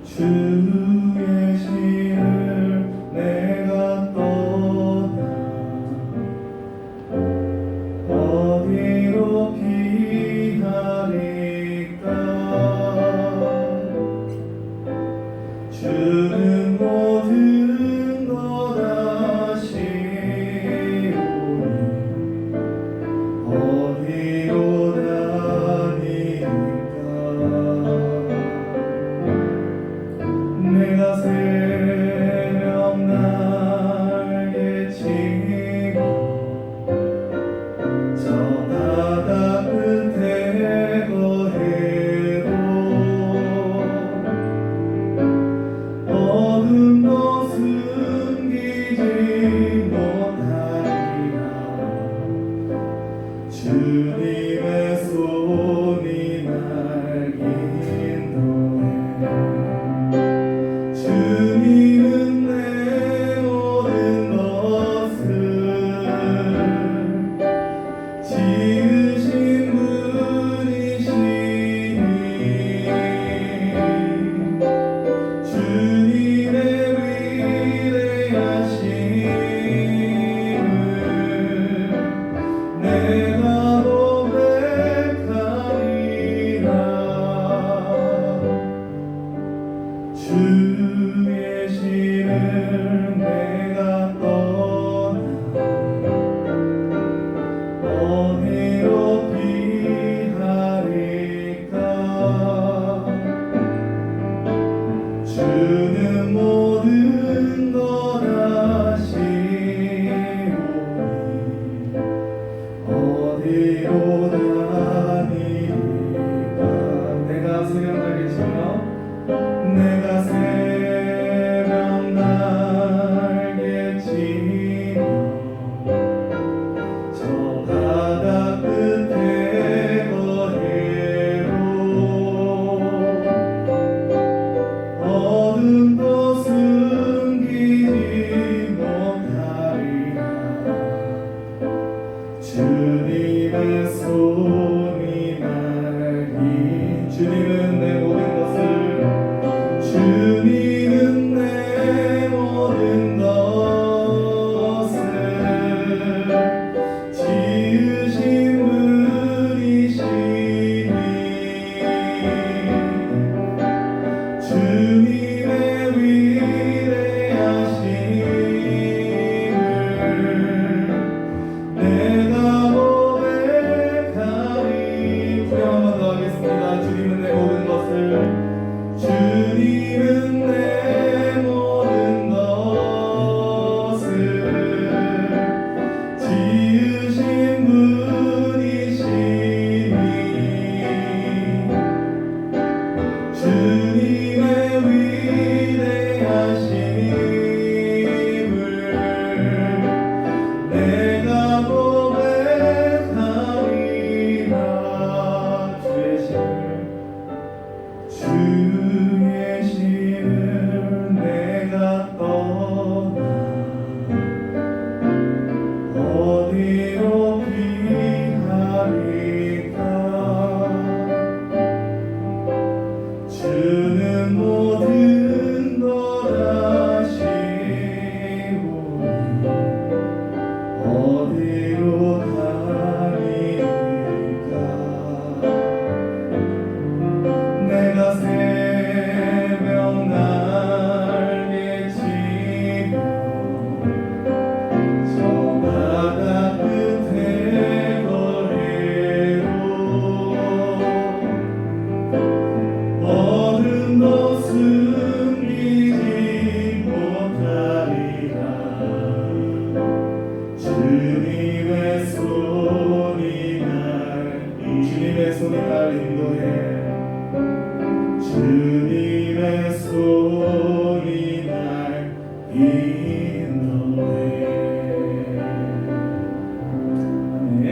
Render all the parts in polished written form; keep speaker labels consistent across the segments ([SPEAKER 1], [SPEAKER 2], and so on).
[SPEAKER 1] 주의 신을 내가 떠나 어디로 피하리까. 주는 모든 것 아시오니 어디로 다니까. 내가 새벽 날개 치고 저 바다 끝에 거해도 어둠도 숨기지 못하리라. 주님의 손이 날 인도해. 주님은 내 모든 것을 지으신 분이시니 주님의 위대하심을 내가 고백하리라. 주의 신을 내가 떠나 어디로 피하리까. 주는 모든 것 아시오니 어디로 다니리까. 내가 새벽날개 치며 내가 새벽 날개 치며 저 바다 끝에 거해도 어둠도 숨기지 못하리라. 주님의 손이 날 주님은 내 모든 것을 주님은 내 모든 것을 지으신 분이시니 주님의 위대하심을 내가 고백하리. 구경 한 번 더 하겠습니다. 주님은 내 모든 것을 주님은 내 모든 것을 지으신 분이시니 주님의 위대하심을 내가 고백하리라. 주의 신을 내가 떠나 어디로 피하리까. 주는 모든 것 아시오니 어디로 다니까. 내가 새벽 날개 치며 저 바다 끝에 거해도 어둠도 숨기지 못하리라. 주님의 손이 날 인도해. 주님의 손이 날 인도해. 아멘.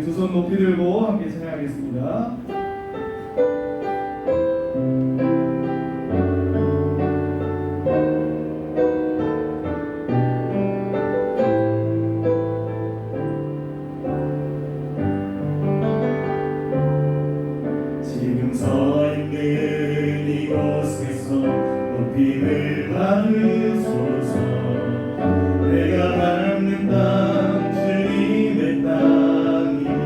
[SPEAKER 1] 두 손 높이 들고 함께 찬양하겠습니다. 지금 서 있는 이곳에서 높임을 받으소서. 내가 밟는 땅 주님의 땅이니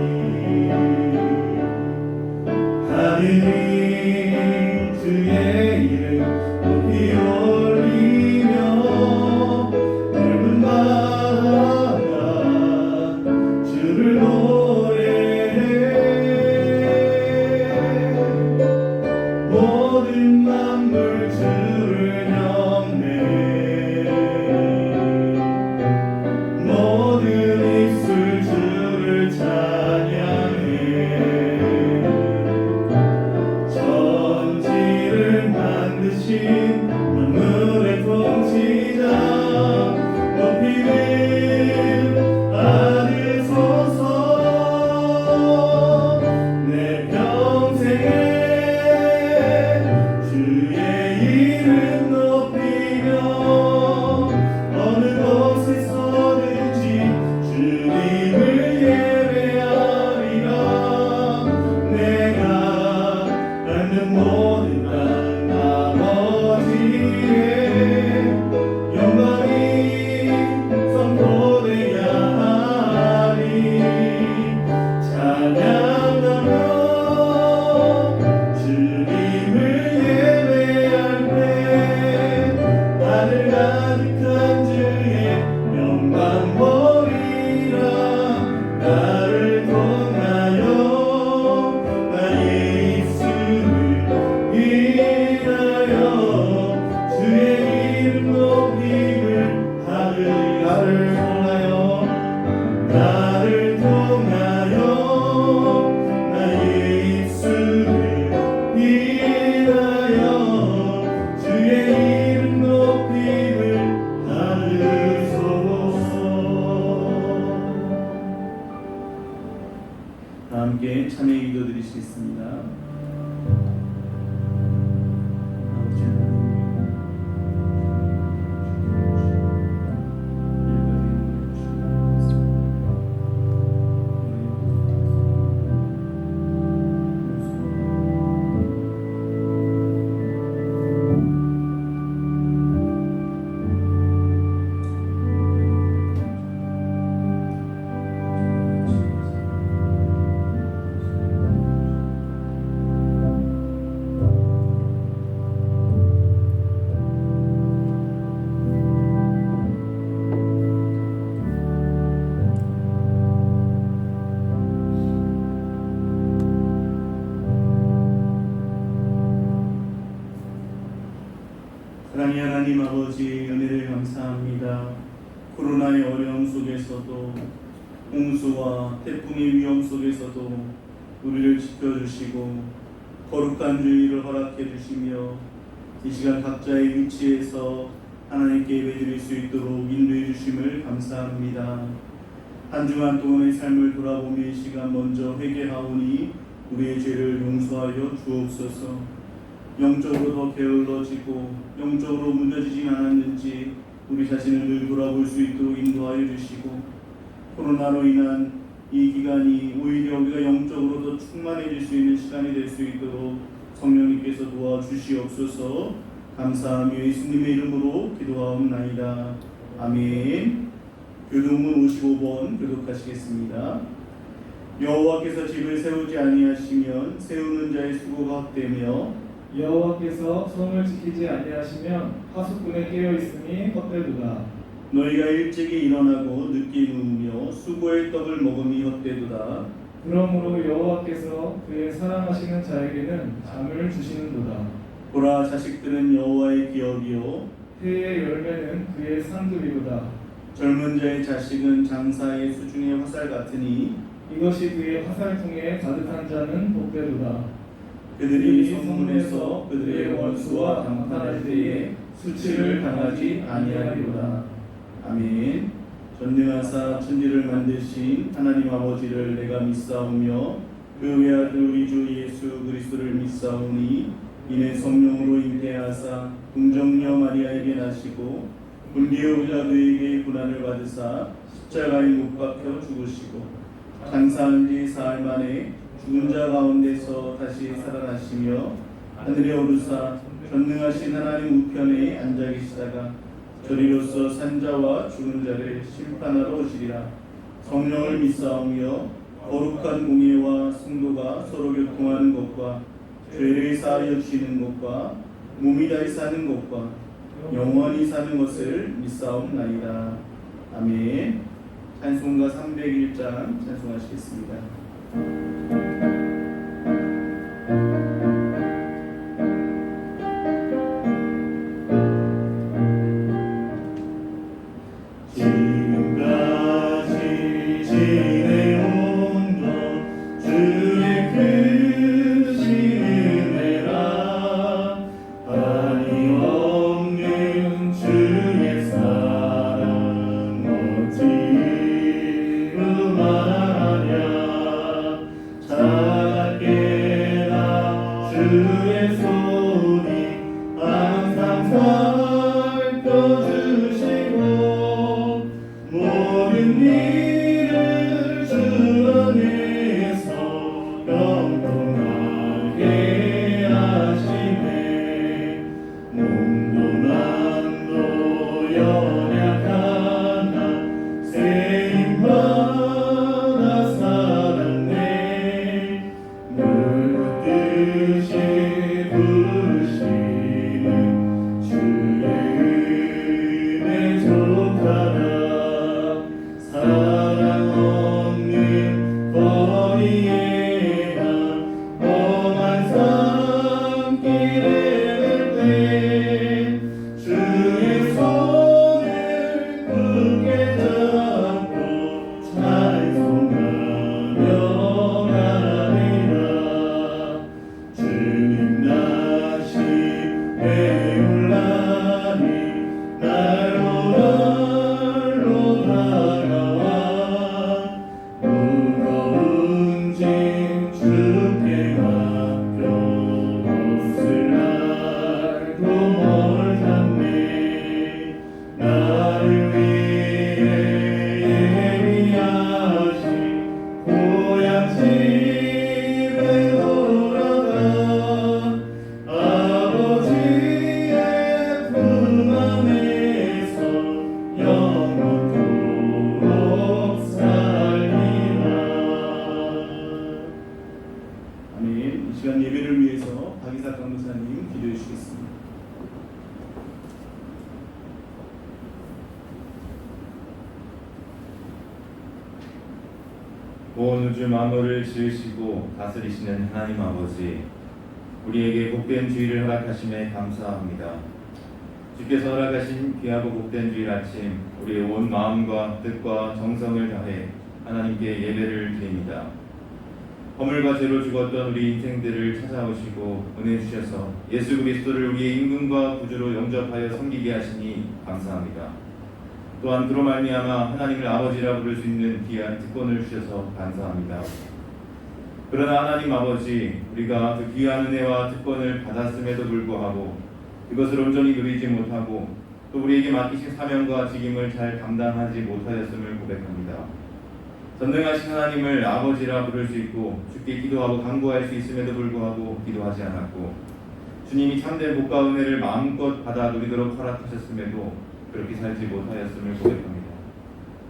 [SPEAKER 1] 하느님 주의 이름 높이 올리며 넓은 바다 주를 노래해. 모든 만물 주를 경배해. 모든 입술 주를 찬양해. 천지를 만드신 만물의 통치자 높임을 받으소서. 내 평생에 주의 이름 높이며 어느 곳에서든지 주님을 예배하리라. 내가 갖는 모든 땅 아버지의 영광이 선포되야 하리. 찬양하며 주님을 예배할 때 하늘 가득한 주의 영광 보리라. 나를 통하여 나의 입술을 인하여 주의 이름 높임을 하리. 나를 통하여 나의 입술을 인하여 주의 이름 높임을 하소서. 다 함께 찬양 기도드리시겠습니다. 아버지 사랑의 하나님 아버지, 은혜를 감사합니다. 코로나의 어려움 속에서도 홍수와 태풍의 위험 속에서도 우리를 지켜주시고 거룩한 주의를 허락해 주시며 이 시간 각자의 위치에서 하나님께 예배드릴 수 있도록 인도해 주심을 감사합니다. 한 주간 동안의 삶을 돌아보며 이 시간 먼저 회개하오니 우리의 죄를 용서하여 주옵소서. 영적으로 더 게을러지고 영적으로 무뎌지진 않았는지 우리 자신을 늘 돌아볼 수 있도록 인도하여 주시고, 코로나로 인한 이 기간이 오히려 우리가 영적으로 더 충만해질 수 있는 시간이 될 수 있도록 성령님께서 도와주시옵소서. 감사하며 예수님의 이름으로 기도하옵나이다. 아멘. 교도문 55번 교독하시겠습니다. 여호와께서 집을 세우지 아니하시면 세우는 자의 수고가 헛되며
[SPEAKER 2] 여호와께서 성을 지키지 아니하시면 하수꾼에 깨어 있음이 헛되도다.
[SPEAKER 1] 너희가 일찍이 일어나고 늦게 누우며 수고의 떡을 먹음이 헛되도다.
[SPEAKER 2] 그러므로 여호와께서 그의 사랑하시는 자에게는 잠을 주시는도다.
[SPEAKER 1] 보라, 자식들은 여호와의 기업이요
[SPEAKER 2] 해의 열매는 그의 상급이로다.
[SPEAKER 1] 젊은 자의 자식은 장사의 수중의 화살 같으니
[SPEAKER 2] 이것이 그의 화살통에 가득한 자는 복되도다.
[SPEAKER 1] 그들이 성문에서 그들의 원수와 담판할 때에 수치를 당하지 아니하리로다. 아멘. 전능하사 천지를 만드신 하나님 아버지를 내가 믿사오며 그 외아들 우리 주 예수 그리스도를 믿사오니 이는 성령으로 잉태하사 동정녀 마리아에게 나시고 본디오 빌라도에게 고난을 받으사 십자가에 못 박혀 죽으시고 장사한 지 사흘 만에 죽은 자 가운데서 다시 살아나시며 하늘에 오르사 전능하신 하나님 우편에 앉아 계시다가 저리로서 산자와 죽은 자를 심판하러 오시리라. 성령을 믿사오며 거룩한 공예와 성도가 서로 교통하는 것과 죄를 사하여 주시는 것과 몸이 다히 사는 것과 영원히 사는 것을 믿사옵나이다. 아멘. 찬송가 301장 찬송하시겠습니다.
[SPEAKER 3] 온 우주 만물을 지으시고 다스리시는 하나님 아버지, 우리에게 복된 주일을 허락하심에 감사합니다. 주께서 허락하신 귀하고 복된 주일 아침, 우리의 온 마음과 뜻과 정성을 다해 하나님께 예배를 드립니다. 허물과 죄로 죽었던 우리 인생들을 찾아오시고 은혜 주셔서 예수 그리스도를 우리의 임금과 구주로 영접하여 섬기게 하시니 감사합니다. 또한 그로 말미암아 하나님을 아버지라 부를 수 있는 귀한 특권을 주셔서 감사합니다. 그러나 하나님 아버지, 우리가 그 귀한 은혜와 특권을 받았음에도 불구하고 그것을 온전히 누리지 못하고 또 우리에게 맡기신 사명과 직임을 잘 감당하지 못하였음을 고백합니다. 전능하신 하나님을 아버지라 부를 수 있고 주께 기도하고 간구할 수 있음에도 불구하고 기도하지 않았고, 주님이 참된 복과 은혜를 마음껏 받아 누리도록 허락하셨음에도 그렇게 살지 못하였음을 고백합니다.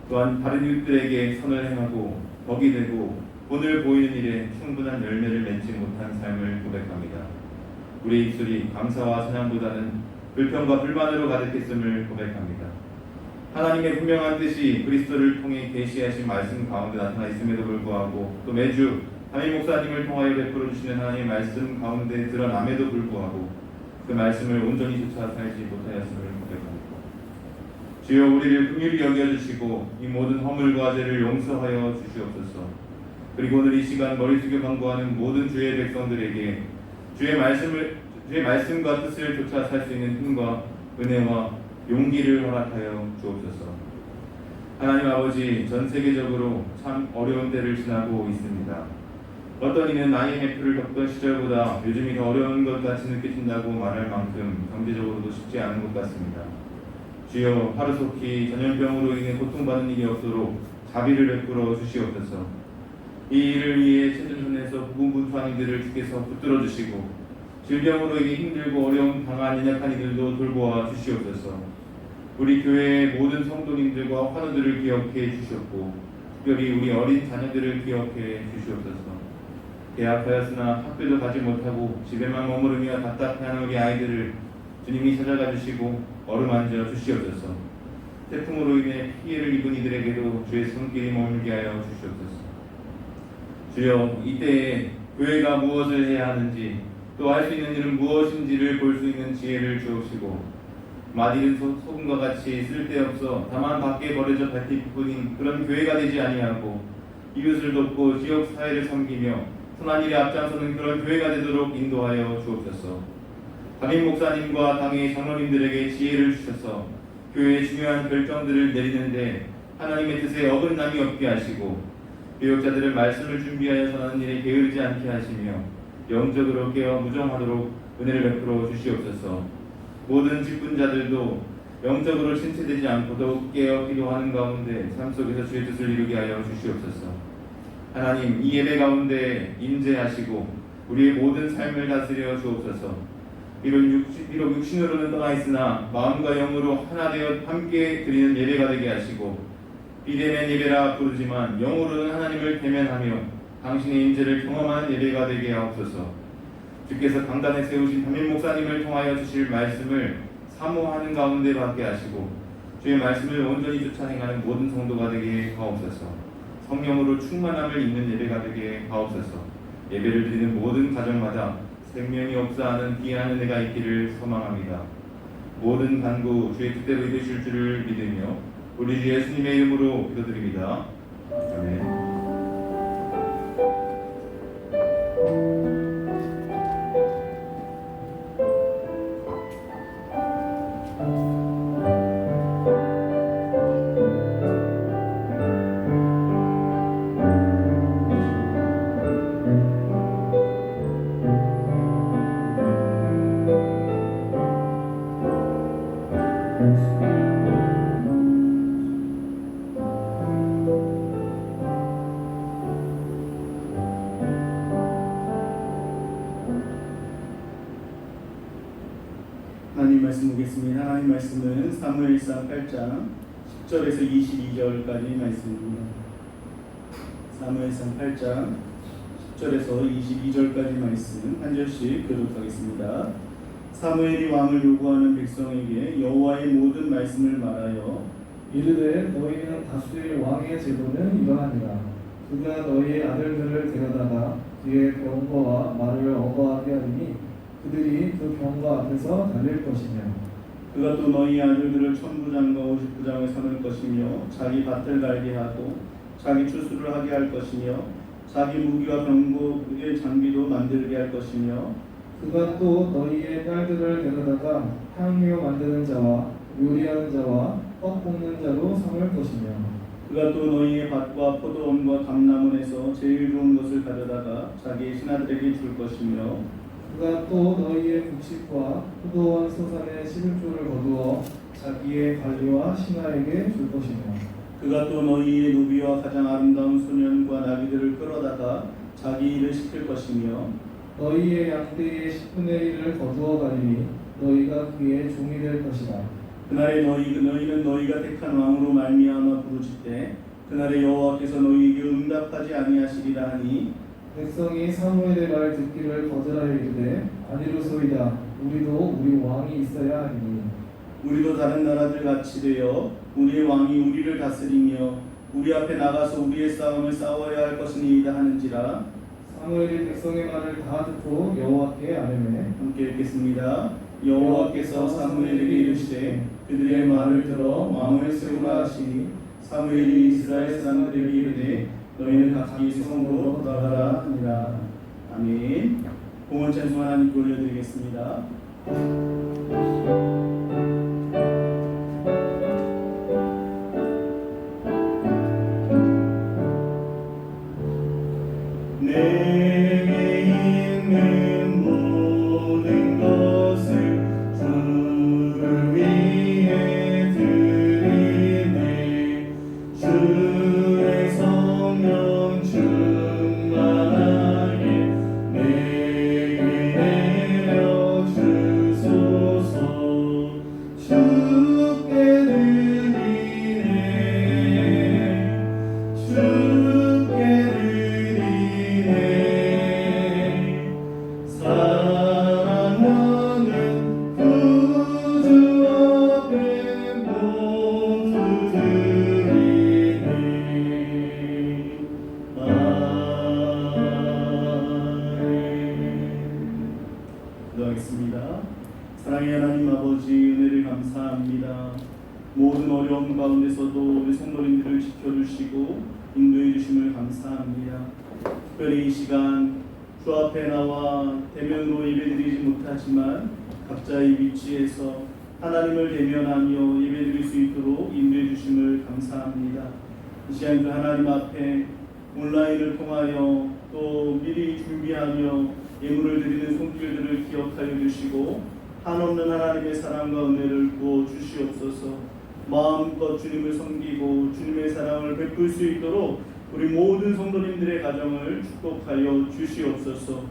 [SPEAKER 3] 또한 다른 이웃들에게 선을 행하고 덕이 되고 본을 보이는 일에 충분한 열매를 맺지 못한 삶을 고백합니다. 우리의 입술이 감사와 찬양보다는 불평과 불만으로 가득했음을 고백합니다. 하나님의 분명한 뜻이 그리스도를 통해 계시하신 말씀 가운데 나타나 있음에도 불구하고, 또 매주 담임 목사님을 통하여 베풀어 주시는 하나님의 말씀 가운데 드러남에도 불구하고 그 말씀을 온전히 쫓아 살지 못하였음을 고백합니다. 주여, 우리를 긍휼히 여겨주시고 이 모든 허물과 죄를 용서하여 주시옵소서. 그리고 오늘 이 시간 머리 숙여 간구하는 모든 주의 백성들에게 주의 말씀과 뜻을 쫓아 살 수 있는 힘과 은혜와 용기를 허락하여 주옵소서. 하나님 아버지, 전 세계적으로 참 어려운 때를 지나고 있습니다. 어떤 이는 IMF를 겪던 시절보다 요즘이 더 어려운 것 같이 느껴진다고 말할 만큼 경제적으로도 쉽지 않은 것 같습니다. 주여, 하루속히 전염병으로 인해 고통받는 일이 없도록 자비를 베풀어 주시옵소서. 이 일을 위해 최전선에서 고군분투하는 이들을 주께서 붙들어 주시고 질병으로 이게 힘들고 어려움 당한 연약한 이들도 돌보아 주시옵소서. 우리 교회의 모든 성도님들과 환우들을 기억해 주시옵고 특별히 우리 어린 자녀들을 기억해 주시옵소서. 대학하였으나 학교도 가지 못하고 집에만 머무르며 답답해하는 우리 아이들을 주님이 찾아가 주시고 어루만져 주시옵소서. 태풍으로 인해 피해를 입은 이들에게도 주의 손길이 머물게 하여 주시옵소서. 주여, 이때에 교회가 무엇을 해야 하는지 또 할 수 있는 일은 무엇인지를 볼 수 있는 지혜를 주옵시고 마디는 소금과 같이 쓸데없어 다만 밖에 버려져 뱉을 뿐인 그런 교회가 되지 아니하고 이웃을 돕고 지역 사회를 섬기며 선한 일에 앞장서는 그런 교회가 되도록 인도하여 주옵소서. 담임 목사님과 당의 장로님들에게 지혜를 주셔서 교회의 중요한 결정들을 내리는데 하나님의 뜻에 어긋남이 없게 하시고 교역자들을 말씀을 준비하여 전하는 일에 게으르지 않게 하시며 영적으로 깨어 무정하도록 은혜를 베풀어 주시옵소서. 모든 직분자들도 영적으로 신체되지 않고 더욱 깨어 기도하는 가운데 삶 속에서 주의 뜻을 이루게 하여 주시옵소서. 하나님, 이 예배 가운데 임재하시고 우리의 모든 삶을 다스려 주옵소서. 비록 육신으로는 떠나 있으나 마음과 영으로 하나 되어 함께 드리는 예배가 되게 하시고 비대면 예배라 부르지만 영으로는 하나님을 대면하며 당신의 임재를 경험하는 예배가 되게 하옵소서. 주께서 강단에 세우신 담임 목사님을 통하여 주실 말씀을 사모하는 가운데 받게 하시고 주의 말씀을 온전히 쫓아 행하는 모든 성도가 되게 하옵소서. 성령으로 충만함을 입는 예배가 되게 하옵소서. 예배를 드리는 모든 가정마다 생명이 없사하는 귀한 은혜가 있기를 소망합니다. 모든 간구 주의 뜻대로 이루실 줄을 믿으며 우리 주 예수님의 이름으로 기도드립니다. 아멘.
[SPEAKER 1] 하나님 말씀 보겠습니다. 하나님 말씀은 사무엘상 8장 10절에서 22절까지 말씀입니다. 사무엘상 8장 10절에서 22절까지 말씀 한 절씩 교독하겠습니다. 사무엘이 왕을 요구하는 백성에게 여호와의 모든 말씀을 말하여
[SPEAKER 2] 이르되 너희는 다스릴 왕의 제도는 이러하니라. 그가 너희의 아들들을 데려다가 그의 병거와 말을 어거하게 하리니 그들이 그 병거 앞에서 달릴 것이며
[SPEAKER 1] 그가 또 너희 아들들을 천부장과 오십부장을 삼을 것이며 자기 밭을 갈게 하고 자기 추수를 하게 할 것이며 자기 무기와 병거의 장비도 만들게 할 것이며
[SPEAKER 2] 그가 또 너희의 딸들을 데려다가 향유 만드는 자와 요리하는 자와 떡 볶는 자로 삼을 것이며
[SPEAKER 1] 그가 또 너희의 밭과 포도원과 감람원에서 제일 좋은 것을 가져다가 자기의 신하들에게 줄 것이며
[SPEAKER 2] 그가 또 너희의 곡식과 포도원 소산의 11조를 거두어 자기의 관리와 신하에게 줄 것이며
[SPEAKER 1] 그가 또 너희의 노비와 가장 아름다운 소년과 나귀들을 끌어다가 자기 일을 시킬 것이며
[SPEAKER 2] 너희의 양떼의 10분의 1을 거두어 가리니 너희가 그의 종이 될 것이라.
[SPEAKER 1] 그날에 너희는 너희가 택한 왕으로 말미암아 부르짖되 그날에 여호와께서 너희에게 응답하지 아니하시리라 하니
[SPEAKER 2] 백성이 사무엘의 말 듣기를 거절하여 이르되 아니로소이다. 우리도 우리 왕이 있어야 하리니
[SPEAKER 1] 우리도 다른 나라들 같이 되어 우리의 왕이 우리를 다스리며 우리 앞에 나가서 우리의 싸움을 싸워야 할 것이니이다 하는지라.
[SPEAKER 2] 사무엘이 백성의 말을 다 듣고 여호와께 아뢰매
[SPEAKER 1] 함께 읽겠습니다. 여호와께서 사무엘에게 이르시되 그들의 말을 들어 왕을 세우라 하시니 사무엘이 이스라엘 사람들에게 이르되 너희는 각기 성으로 돌아가라 하니라. 아멘. 공헌 찬송 하나님께 올려드리겠습니다. 내게 있는 모든 것을 주를 위해 드리네. 주의 성령 충만하게 내게 내려 은혜를 감사합니다. 모든 어려움 가운데서도 우리 성도님들을 지켜주시고 인도해 주심을 감사합니다. 특별히 이 시간 주 앞에 나와 대면으로 예배드리지 못하지만 각자의 위치에서 하나님을 대면하며 예배드릴 수 있도록 인도해 주심을 감사합니다. 이 시간 그 하나님 앞에 온라인을 통하여 또 미리 준비하며 예물을 드리는 손길들을 기억하여 주시고 한없는 하나님의 사랑과 은혜를 부어 주시옵소서. 마음껏 주님을 섬기고 주님의 사랑을 베풀 수 있도록 우리 모든 성도님들의 가정을 축복하여 주시옵소서.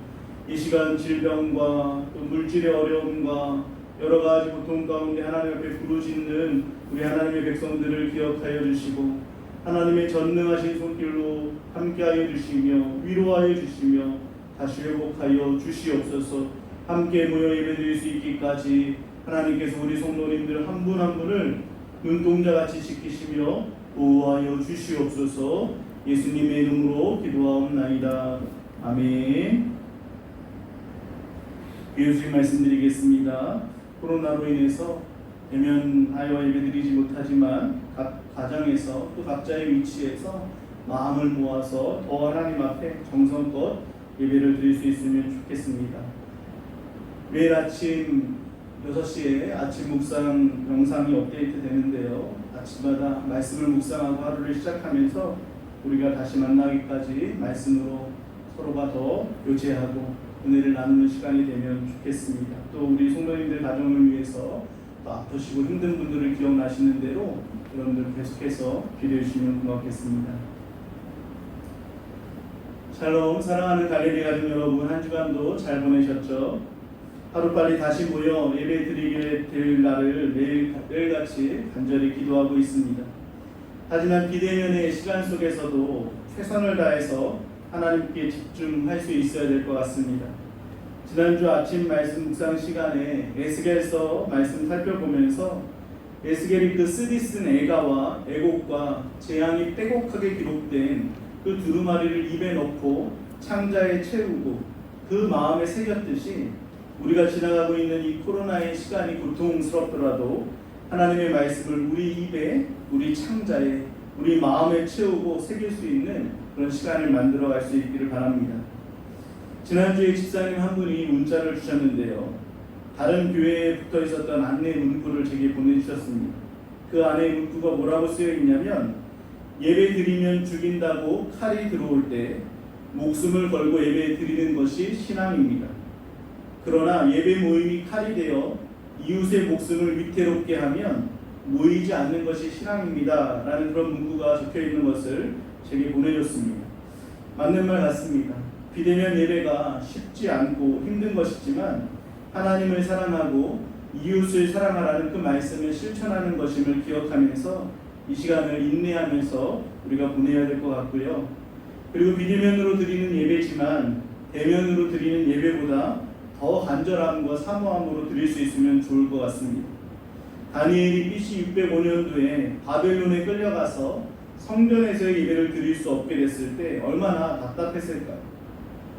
[SPEAKER 1] 이 시간 질병과 또 물질의 어려움과 여러 가지 고통 가운데 하나님 앞에 부르짖는 우리 하나님의 백성들을 기억하여 주시고 하나님의 전능하신 손길로 함께하여 주시며 위로하여 주시며 다시 회복하여 주시옵소서. 함께 모여 예배드릴 수 있기까지 하나님께서 우리 성도님들 한 분 한 분을 눈동자같이 지키시며 보호하여 주시옵소서. 예수님의 이름으로 기도하옵나이다. 아멘. 예수님 말씀드리겠습니다. 코로나로 인해서 대면하여 예배드리지 못하지만 각 가정에서 또 각자의 위치에서 마음을 모아서 더 하나님 앞에 정성껏 예배를 드릴 수 있으면 좋겠습니다. 매일 아침 6시에 아침 묵상 영상이 업데이트 되는데요. 아침마다 말씀을 묵상하고 하루를 시작하면서 우리가 다시 만나기까지 말씀으로 서로가 더 교제하고 은혜를 나누는 시간이 되면 좋겠습니다. 또 우리 성도님들 가정을 위해서 또 아프시고 힘든 분들을 기억나시는 대로 여러분들 계속해서 기도해 주시면 고맙겠습니다. 샬롬. 사랑하는 갈릴리 가족 여러분, 한 주간도 잘 보내셨죠? 하루빨리 다시 모여 예배 드리게 될 날을 매일같이 간절히 기도하고 있습니다. 하지만 비대면의 시간 속에서도 최선을 다해서 하나님께 집중할 수 있어야 될 것 같습니다. 지난주 아침 말씀 묵상 시간에 에스겔서 말씀 살펴보면서 에스겔이 그 쓰디 쓴 애가와 애곡과 재앙이 빼곡하게 기록된 그 두루마리를 입에 넣고 창자에 채우고 그 마음에 새겼듯이 우리가 지나가고 있는 이 코로나의 시간이 고통스럽더라도 하나님의 말씀을 우리 입에, 우리 창자에, 우리 마음에 채우고 새길 수 있는 그런 시간을 만들어갈 수 있기를 바랍니다. 지난주에 집사님 한 분이 문자를 주셨는데요. 다른 교회에 붙어 있었던 안내 문구를 제게 보내주셨습니다. 그 안내 문구가 뭐라고 쓰여 있냐면, 예배 드리면 죽인다고 칼이 들어올 때 목숨을 걸고 예배 드리는 것이 신앙입니다. 그러나 예배 모임이 칼이 되어 이웃의 목숨을 위태롭게 하면 모이지 않는 것이 신앙입니다. 라는 그런 문구가 적혀있는 것을 제게 보내줬습니다. 맞는 말 같습니다. 비대면 예배가 쉽지 않고 힘든 것이지만 하나님을 사랑하고 이웃을 사랑하라는 그 말씀을 실천하는 것임을 기억하면서 이 시간을 인내하면서 우리가 보내야 될 것 같고요. 그리고 비대면으로 드리는 예배지만 대면으로 드리는 예배보다 더 간절함과 사모함으로 드릴 수 있으면 좋을 것 같습니다. 다니엘이 BC 605년도에 바벨론에 끌려가서 성전에서의 예배를 드릴 수 없게 됐을 때 얼마나 답답했을까요?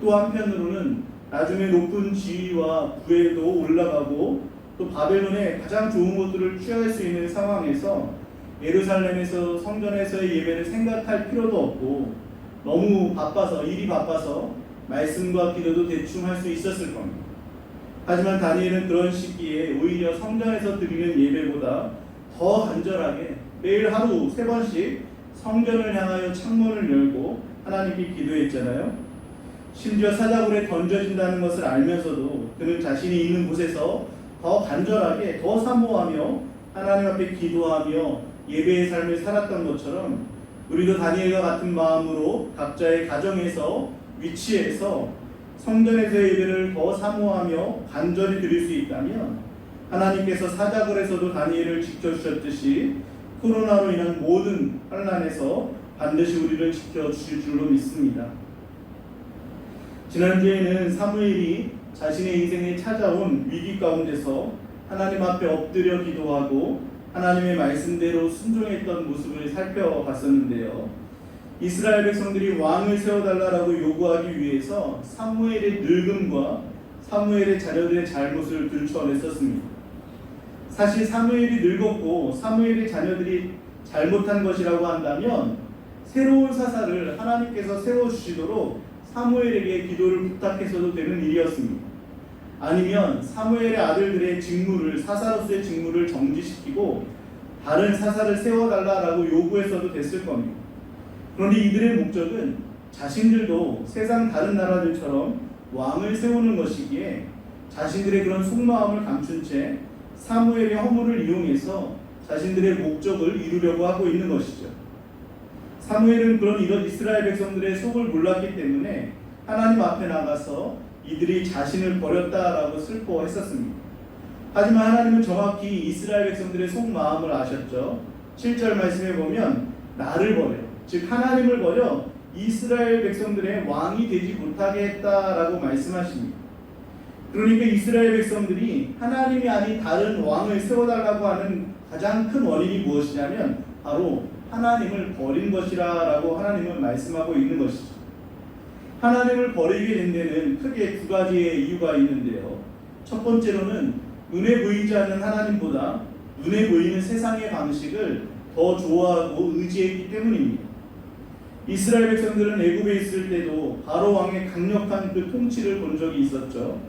[SPEAKER 1] 또 한편으로는 나중에 높은 지위와 부에도 올라가고 또 바벨론의 가장 좋은 것들을 취할 수 있는 상황에서 예루살렘에서 성전에서의 예배를 생각할 필요도 없고 너무 바빠서 일이 바빠서 말씀과 기도도 대충 할 수 있었을 겁니다. 하지만 다니엘은 그런 시기에 오히려 성전에서 드리는 예배보다 더 간절하게 매일 하루 3번씩 성전을 향하여 창문을 열고 하나님께 기도했잖아요. 심지어 사자굴에 던져진다는 것을 알면서도 그는 자신이 있는 곳에서 더 간절하게 더 사모하며 하나님 앞에 기도하며 예배의 삶을 살았던 것처럼 우리도 다니엘과 같은 마음으로 각자의 가정에서 위치에서 성전에서의 예배를 더 사모하며 간절히 드릴 수 있다면 하나님께서 사자굴에서도 다니엘을 지켜주셨듯이 코로나로 인한 모든 환난에서 반드시 우리를 지켜주실 줄로 믿습니다. 지난주에는 사무엘이 자신의 인생에 찾아온 위기 가운데서 하나님 앞에 엎드려 기도하고 하나님의 말씀대로 순종했던 모습을 살펴봤었는데요. 이스라엘 백성들이 왕을 세워달라고 요구하기 위해서 사무엘의 늙음과 사무엘의 자녀들의 잘못을 들춰냈었습니다. 사실 사무엘이 늙었고 사무엘의 자녀들이 잘못한 것이라고 한다면 새로운 사사를 하나님께서 세워주시도록 사무엘에게 기도를 부탁해서도 되는 일이었습니다. 아니면 사무엘의 아들들의 직무를, 사사로서의 직무를 정지시키고 다른 사사를 세워달라고 요구해서도 됐을 겁니다. 그런데 이들의 목적은 자신들도 세상 다른 나라들처럼 왕을 세우는 것이기에 자신들의 그런 속마음을 감춘 채 사무엘의 허물을 이용해서 자신들의 목적을 이루려고 하고 있는 것이죠. 사무엘은 그런 이런 이스라엘 백성들의 속을 몰랐기 때문에 하나님 앞에 나가서 이들이 자신을 버렸다라고 슬퍼했었습니다. 하지만 하나님은 정확히 이스라엘 백성들의 속마음을 아셨죠. 7절 말씀에 보면 나를 버려, 즉 하나님을 버려 이스라엘 백성들의 왕이 되지 못하게 했다라고 말씀하십니다. 그러니까 이스라엘 백성들이 하나님이 아닌 다른 왕을 세워달라고 하는 가장 큰 원인이 무엇이냐면 바로 하나님을 버린 것이라고 하나님은 말씀하고 있는 것이죠. 하나님을 버리게 된 데는 크게 두 가지의 이유가 있는데요. 첫 번째로는 눈에 보이지 않는 하나님보다 눈에 보이는 세상의 방식을 더 좋아하고 의지했기 때문입니다. 이스라엘 백성들은 애굽에 있을 때도 바로 왕의 강력한 그 통치를 본 적이 있었죠.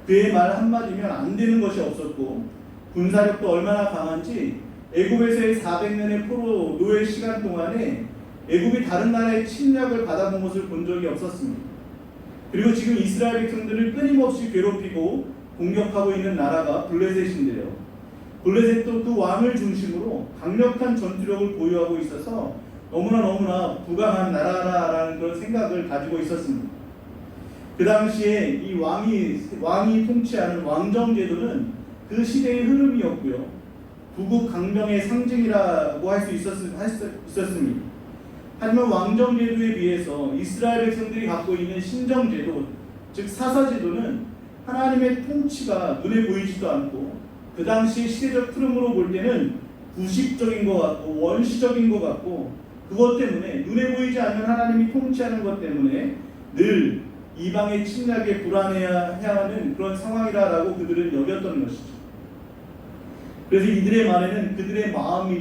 [SPEAKER 1] 그의 말 한마디면 안 되는 것이 없었고 군사력도 얼마나 강한지 애굽에서의 400년의 포로 노예 시간 동안에 애굽이 다른 나라의 침략을 받아본 것을 본 적이 없었습니다. 그리고 지금 이스라엘 백성들을 끊임없이 괴롭히고 공격하고 있는 나라가 블레셋인데요. 블레셋도 그 왕을 중심으로 강력한 전투력을 보유하고 있어서 너무나 부강한 나라라는 그런 생각을 가지고 있었습니다. 그 당시에 이 왕이 통치하는 왕정제도는 그 시대의 흐름이었고요. 부국 강병의 상징이라고 할 수 있었습니다. 하지만 왕정제도에 비해서 이스라엘 백성들이 갖고 있는 신정제도, 즉 사사제도는 하나님의 통치가 눈에 보이지도 않고 그 당시 시대적 흐름으로 볼 때는 구식적인 것 같고 원시적인 것 같고 그것 때문에 눈에 보이지 않는 하나님이 통치하는 것 때문에 늘 이방의 침략에 불안해야 하는 그런 상황이라고 그들은 여겼던 것이죠. 그래서 이들의 말에는 그들의 마음이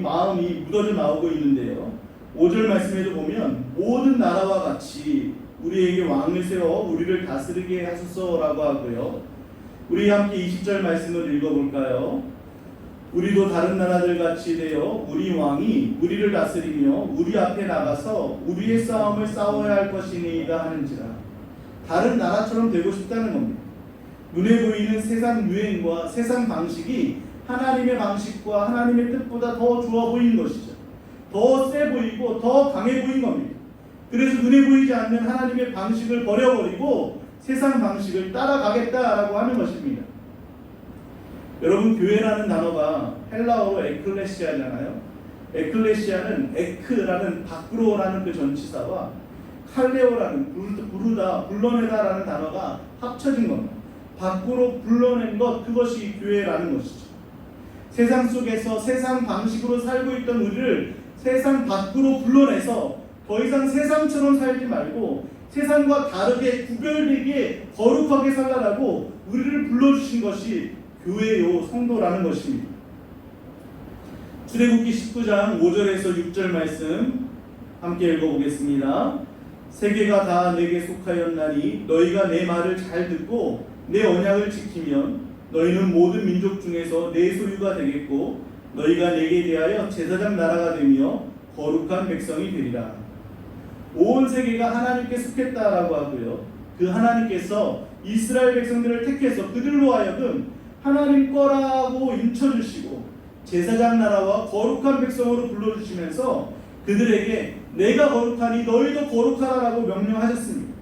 [SPEAKER 1] 묻어져 나오고 있는데요. 5절 말씀에도 보면 모든 나라와 같이 우리에게 왕을 세워 우리를 다스리게 하소서라고 하고요. 우리 함께 20절 말씀을 읽어볼까요? 우리도 다른 나라들 같이 되어 우리 왕이 우리를 다스리며 우리 앞에 나가서 우리의 싸움을 싸워야 할 것이니이다 하는지라. 다른 나라처럼 되고 싶다는 겁니다. 눈에 보이는 세상 유행과 세상 방식이 하나님의 방식과 하나님의 뜻보다 더 좋아 보이는 것이죠. 더 세 보이고 더 강해 보이는 겁니다. 그래서 눈에 보이지 않는 하나님의 방식을 버려버리고 세상 방식을 따라가겠다라고 하는 것입니다. 여러분, 교회라는 단어가 헬라어로 에클레시아잖아요. 에클레시아는 에크라는 밖으로라는 그 전치사와 칼레오라는 부르다, 불러내다라는 단어가 합쳐진 겁니다. 밖으로 불러낸 것, 그것이 교회라는 것이죠. 세상 속에서 세상 방식으로 살고 있던 우리를 세상 밖으로 불러내서 더 이상 세상처럼 살지 말고 세상과 다르게 구별되게 거룩하게 살라고 우리를 불러주신 것이 교회요, 성도라는 것입니다. 출애굽기 19장 5절에서 6절 말씀 함께 읽어보겠습니다. 세계가 다 내게 속하였나니 너희가 내 말을 잘 듣고 내 언약을 지키면 너희는 모든 민족 중에서 내 소유가 되겠고 너희가 내게 대하여 제사장 나라가 되며 거룩한 백성이 되리라. 온 세계가 하나님께 속했다라고 하고요. 그 하나님께서 이스라엘 백성들을 택해서 그들로 하여금 하나님 거라고 인쳐주시고 제사장 나라와 거룩한 백성으로 불러주시면서 그들에게 내가 거룩하니 너희도 거룩하라라고 명령하셨습니다.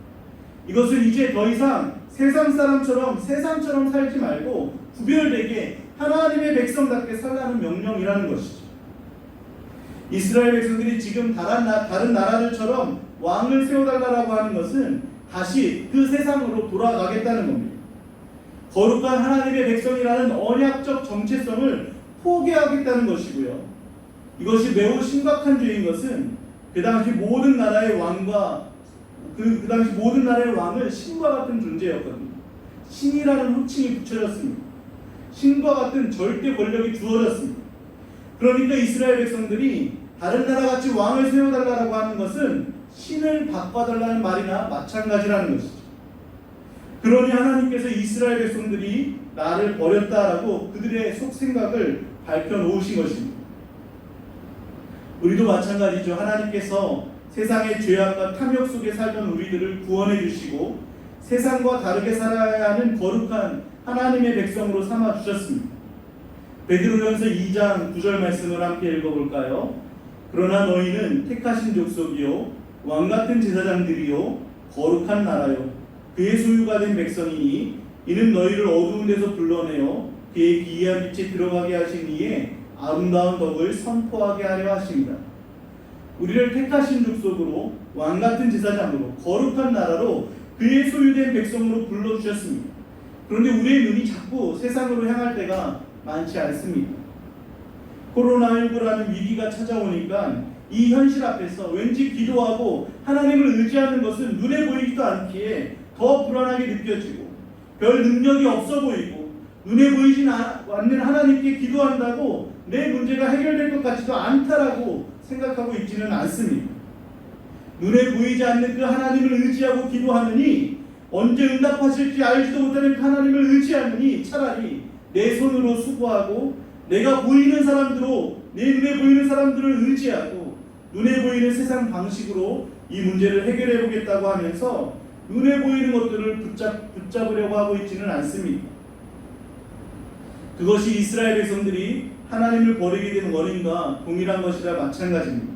[SPEAKER 1] 이것을 이제 더 이상 세상 사람처럼 세상처럼 살지 말고 구별되게 하나님의 백성답게 살라는 명령이라는 것이죠. 이스라엘 백성들이 지금 다른 나라들처럼 왕을 세워달라고 하는 것은 다시 그 세상으로 돌아가겠다는 겁니다. 거룩한 하나님의 백성이라는 언약적 정체성을 포기하겠다는 것이고요. 이것이 매우 심각한 죄인 것은 그 당시 모든 나라의 왕과 그 당시 모든 나라의 왕은 신과 같은 존재였거든요. 신이라는 호칭이 붙여졌습니다. 신과 같은 절대 권력이 주어졌습니다. 그러니까 이스라엘 백성들이 다른 나라같이 왕을 세워달라고 하는 것은 신을 바꿔달라는 말이나 마찬가지라는 것이죠. 그러니 하나님께서 이스라엘 백성들이 나를 버렸다라고 그들의 속생각을 밝혀놓으신 것입니다. 우리도 마찬가지죠. 하나님께서 세상의 죄악과 탐욕 속에 살던 우리들을 구원해 주시고 세상과 다르게 살아야 하는 거룩한 하나님의 백성으로 삼아 주셨습니다. 베드로전서 2장 9절 말씀을 함께 읽어볼까요? 그러나 너희는 택하신 족속이요 왕같은 제사장들이요 거룩한 나라요 그의 소유가 된 백성이니 이는 너희를 어두운 데서 불러내어 그의 기이한 빛에 들어가게 하신 이에 아름다운 덕을 선포하게 하려 하십니다. 우리를 택하신 족속으로 왕같은 제사장으로 거룩한 나라로 그의 소유된 백성으로 불러주셨습니다. 그런데 우리의 눈이 자꾸 세상으로 향할 때가 많지 않습니다. 코로나19라는 위기가 찾아오니까 이 현실 앞에서 왠지 기도하고 하나님을 의지하는 것은 눈에 보이지도 않기에 더 불안하게 느껴지고 별 능력이 없어 보이고 눈에 보이지 않는 하나님께 기도한다고 내 문제가 해결될 것 같지도 않다라고 생각하고 있지는 않습니다. 눈에 보이지 않는 그 하나님을 의지하고 기도하느니 언제 응답하실지 알지도 못하는 그 하나님을 의지하느니 차라리 내 손으로 수고하고 내가 보이는 사람들로 내 눈에 보이는 사람들을 의지하고 눈에 보이는 세상 방식으로 이 문제를 해결해 보겠다고 하면서 눈에 보이는 것들을 붙잡으려고 하고 있지는 않습니다. 그것이 이스라엘 백성들이 하나님을 버리게 된 원인과 동일한 것이라 마찬가지입니다.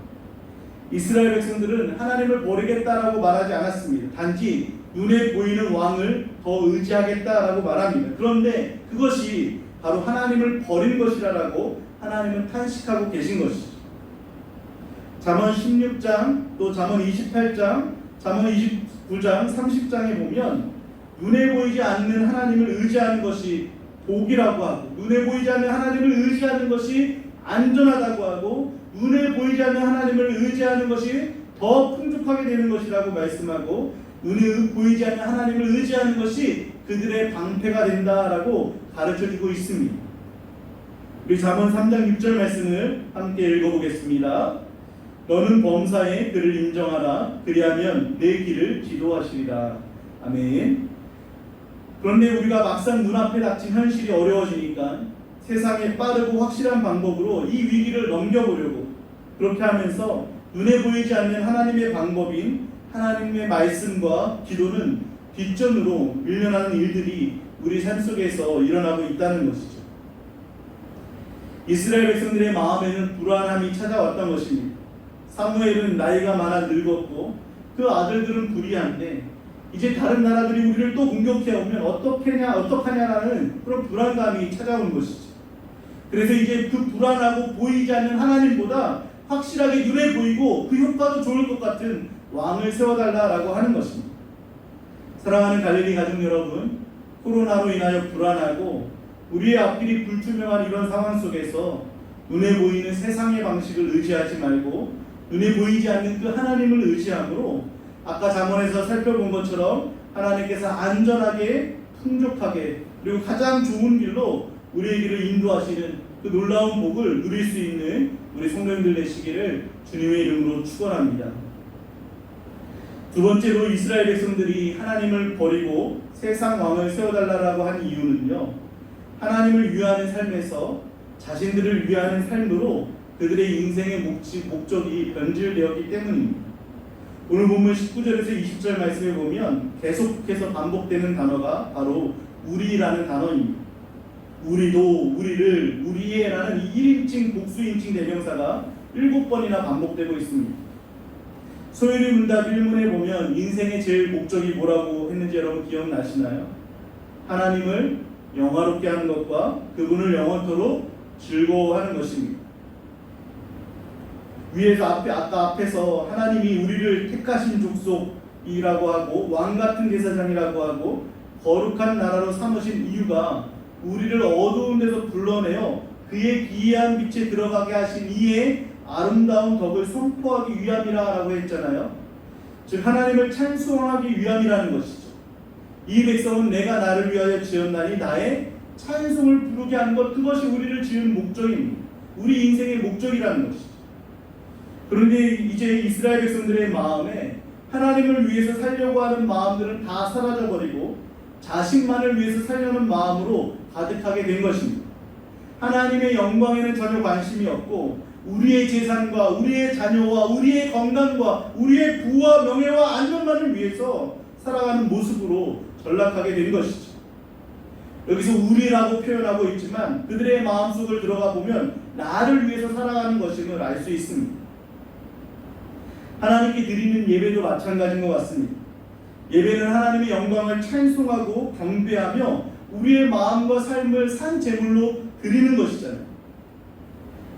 [SPEAKER 1] 이스라엘 백성들은 하나님을 버리겠다라고 말하지 않았습니다. 단지 눈에 보이는 왕을 더 의지하겠다라고 말합니다. 그런데 그것이 바로 하나님을 버린 것이라고 하나님은 탄식하고 계신 것이죠. 잠언 16장 또 잠언 28장 잠언 29장 30장에 보면 눈에 보이지 않는 하나님을 의지하는 것이 복이라고 하고 눈에 보이지 않는 하나님을 의지하는 것이 안전하다고 하고 눈에 보이지 않는 하나님을 의지하는 것이 더 풍족하게 되는 것이라고 말씀하고 눈에 보이지 않는 하나님을 의지하는 것이 그들의 방패가 된다라고 가르쳐주고 있습니다. 우리 잠언 3장 6절 말씀을 함께 읽어보겠습니다. 너는 범사에 그를 인정하라. 그리하면 내 길을 지도하시리라. 아멘. 그런데 우리가 막상 눈앞에 닥친 현실이 어려워지니까 세상에 빠르고 확실한 방법으로 이 위기를 넘겨보려고 그렇게 하면서 눈에 보이지 않는 하나님의 방법인 하나님의 말씀과 기도는 뒷전으로 밀려나는 일들이 우리 삶 속에서 일어나고 있다는 것이죠. 이스라엘 백성들의 마음에는 불안함이 찾아왔던 것입니다. 사무엘은 나이가 많아 늙었고 그 아들들은 불의한데 이제 다른 나라들이 우리를 또 공격해오면 어떡하냐라는 그런 불안감이 찾아오는 것이죠. 그래서 이제 그 불안하고 보이지 않는 하나님보다 확실하게 눈에 보이고 그 효과도 좋을 것 같은 왕을 세워달라고 하는 것입니다. 사랑하는 갈릴리 가족 여러분, 코로나로 인하여 불안하고 우리의 앞길이 불투명한 이런 상황 속에서 눈에 보이는 세상의 방식을 의지하지 말고 눈에 보이지 않는 그 하나님을 의지함으로 아까 잠언에서 살펴본 것처럼 하나님께서 안전하게 풍족하게 그리고 가장 좋은 길로 우리의 길을 인도하시는 그 놀라운 복을 누릴 수 있는 우리 성도님들 되시기를 주님의 이름으로 축원합니다. 두 번째로 이스라엘 백성들이 하나님을 버리고 세상 왕을 세워달라고 한 이유는요, 하나님을 위하는 삶에서 자신들을 위하는 삶으로 그들의 인생의 목적이 변질되었기 때문입니다. 오늘 본문 19절에서 20절 말씀에 보면 계속해서 반복되는 단어가 바로 우리라는 단어입니다. 우리도, 우리를, 우리의라는 1인칭 복수인칭 대명사가 7번이나 반복되고 있습니다. 소유리 문답 1문에 보면 인생의 제일 목적이 뭐라고 했는지 여러분 기억나시나요? 하나님을 영화롭게 하는 것과 그분을 영원토록 즐거워하는 것입니다. 위에서 아까 앞에서 하나님이 우리를 택하신 족속이라고 하고 왕같은 제사장이라고 하고 거룩한 나라로 삼으신 이유가 우리를 어두운 데서 불러내어 그의 기이한 빛에 들어가게 하신 이의 아름다운 덕을 선포하기 위함이라고 했잖아요. 즉 하나님을 찬송하기 위함이라는 것이죠. 이 백성은 내가 나를 위하여 지었나니 나의 찬송을 부르게 하는 것, 그것이 우리를 지은 목적입니다. 우리 인생의 목적이라는 것이죠. 그런데 이제 이스라엘 백성들의 마음에 하나님을 위해서 살려고 하는 마음들은 다 사라져버리고 자신만을 위해서 살려는 마음으로 가득하게 된 것입니다. 하나님의 영광에는 전혀 관심이 없고 우리의 재산과 우리의 자녀와 우리의 건강과 우리의 부와 명예와 안전만을 위해서 살아가는 모습으로 전락하게 된 것이죠. 여기서 우리라고 표현하고 있지만 그들의 마음속을 들어가 보면 나를 위해서 살아가는 것임을 알 수 있습니다. 하나님께 드리는 예배도 마찬가지인 것 같습니다. 예배는 하나님의 영광을 찬송하고 경배하며 우리의 마음과 삶을 산 제물로 드리는 것이잖아요.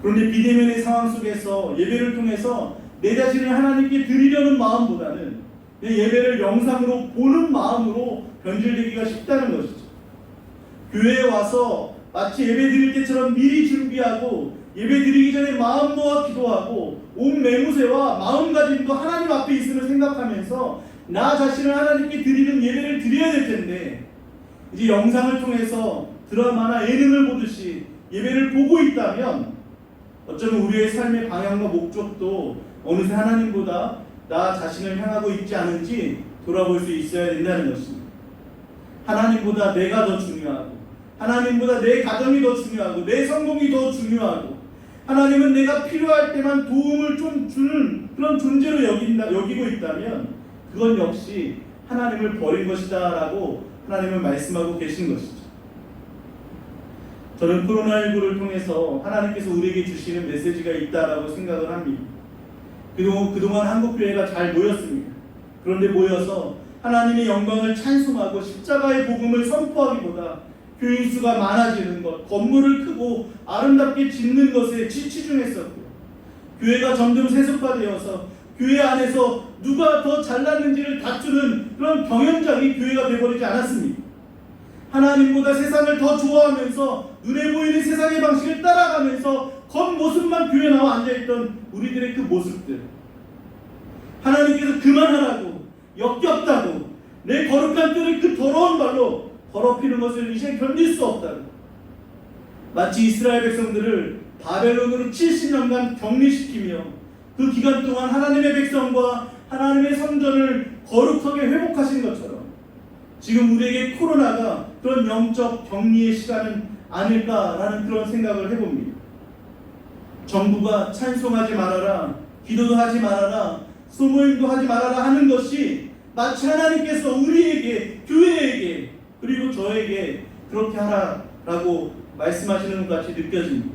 [SPEAKER 1] 그런데 비대면의 상황 속에서 예배를 통해서 내 자신을 하나님께 드리려는 마음보다는 내 예배를 영상으로 보는 마음으로 변질되기가 쉽다는 것이죠. 교회에 와서 마치 예배 드릴 때처럼 미리 준비하고 예배 드리기 전에 마음 모아 기도하고 온 매무새와 마음가짐도 하나님 앞에 있음을 생각하면서 나 자신을 하나님께 드리는 예배를 드려야 될 텐데 이제 영상을 통해서 드라마나 예능을 보듯이 예배를 보고 있다면 어쩌면 우리의 삶의 방향과 목적도 어느새 하나님보다 나 자신을 향하고 있지 않은지 돌아볼 수 있어야 된다는 것입니다. 하나님보다 내가 더 중요하고 하나님보다 내 가정이 더 중요하고 내 성공이 더 중요하고 하나님은 내가 필요할 때만 도움을 좀 주는 그런 존재로 여기고 있다면 그건 역시 하나님을 버린 것이다 라고 하나님은 말씀하고 계신 것이죠. 저는 코로나19를 통해서 하나님께서 우리에게 주시는 메시지가 있다라고 생각을 합니다. 그동안 한국교회가 잘 모였습니다. 그런데 모여서 하나님의 영광을 찬송하고 십자가의 복음을 선포하기보다 교인 수가 많아지는 것, 건물을 크고 아름답게 짓는 것에 치중했었고요. 교회가 점점 세속화되어서 교회 안에서 누가 더 잘났는지를 다투는 그런 경연장이 교회가 되어버리지 않았습니다. 하나님보다 세상을 더 좋아하면서 눈에 보이는 세상의 방식을 따라가면서 겉모습만 교회에 나와 앉아있던 우리들의 그 모습들, 하나님께서 그만하라고, 역겹다고, 내 거룩한 뜰을 그 더러운 발로 더럽히는 것을 이제 견딜 수 없다고, 마치 이스라엘 백성들을 바벨론으로 70년간 격리시키며 그 기간 동안 하나님의 백성과 하나님의 성전을 거룩하게 회복하신 것처럼 지금 우리에게 코로나가 그런 영적 격리의 시간은 아닐까라는 그런 생각을 해봅니다. 정부가 찬송하지 말아라, 기도도 하지 말아라, 소모임도 하지 말아라 하는 것이 마치 하나님께서 우리에게, 교회에게, 그리고 저에게 그렇게 하라라고 말씀하시는 것 같이 느껴집니다.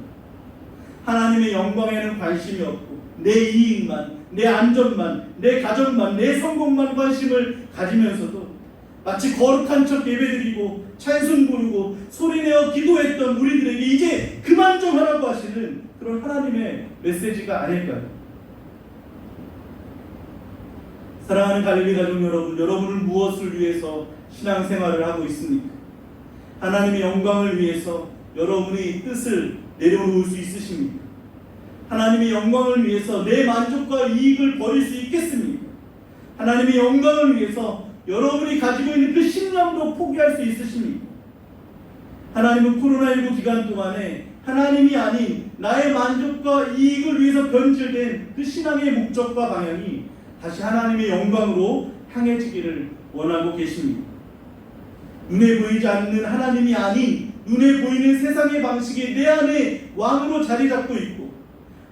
[SPEAKER 1] 하나님의 영광에는 관심이 없고 내 이익만, 내 안전만, 내 가정만, 내 성공만 관심을 가지면서도 마치 거룩한 척 예배드리고 찬송 부르고 소리내어 기도했던 우리들에게 이제 그만 좀 하라고 하시는 그런 하나님의 메시지가 아닐까요? 사랑하는 갈릴리 가족 여러분, 여러분은 무엇을 위해서 신앙생활을 하고 있습니까? 하나님의 영광을 위해서 여러분의 뜻을 내려놓을 수 있으십니까? 하나님의 영광을 위해서 내 만족과 이익을 버릴 수 있겠습니까? 하나님의 영광을 위해서 여러분이 가지고 있는 그 신념도 포기할 수 있으십니까? 하나님은 코로나19 기간 동안에 하나님이 아닌 나의 만족과 이익을 위해서 변질된 그 신앙의 목적과 방향이 다시 하나님의 영광으로 향해지기를 원하고 계십니다. 눈에 보이지 않는 하나님이 아닌 눈에 보이는 세상의 방식이 내 안에 왕으로 자리 잡고 있고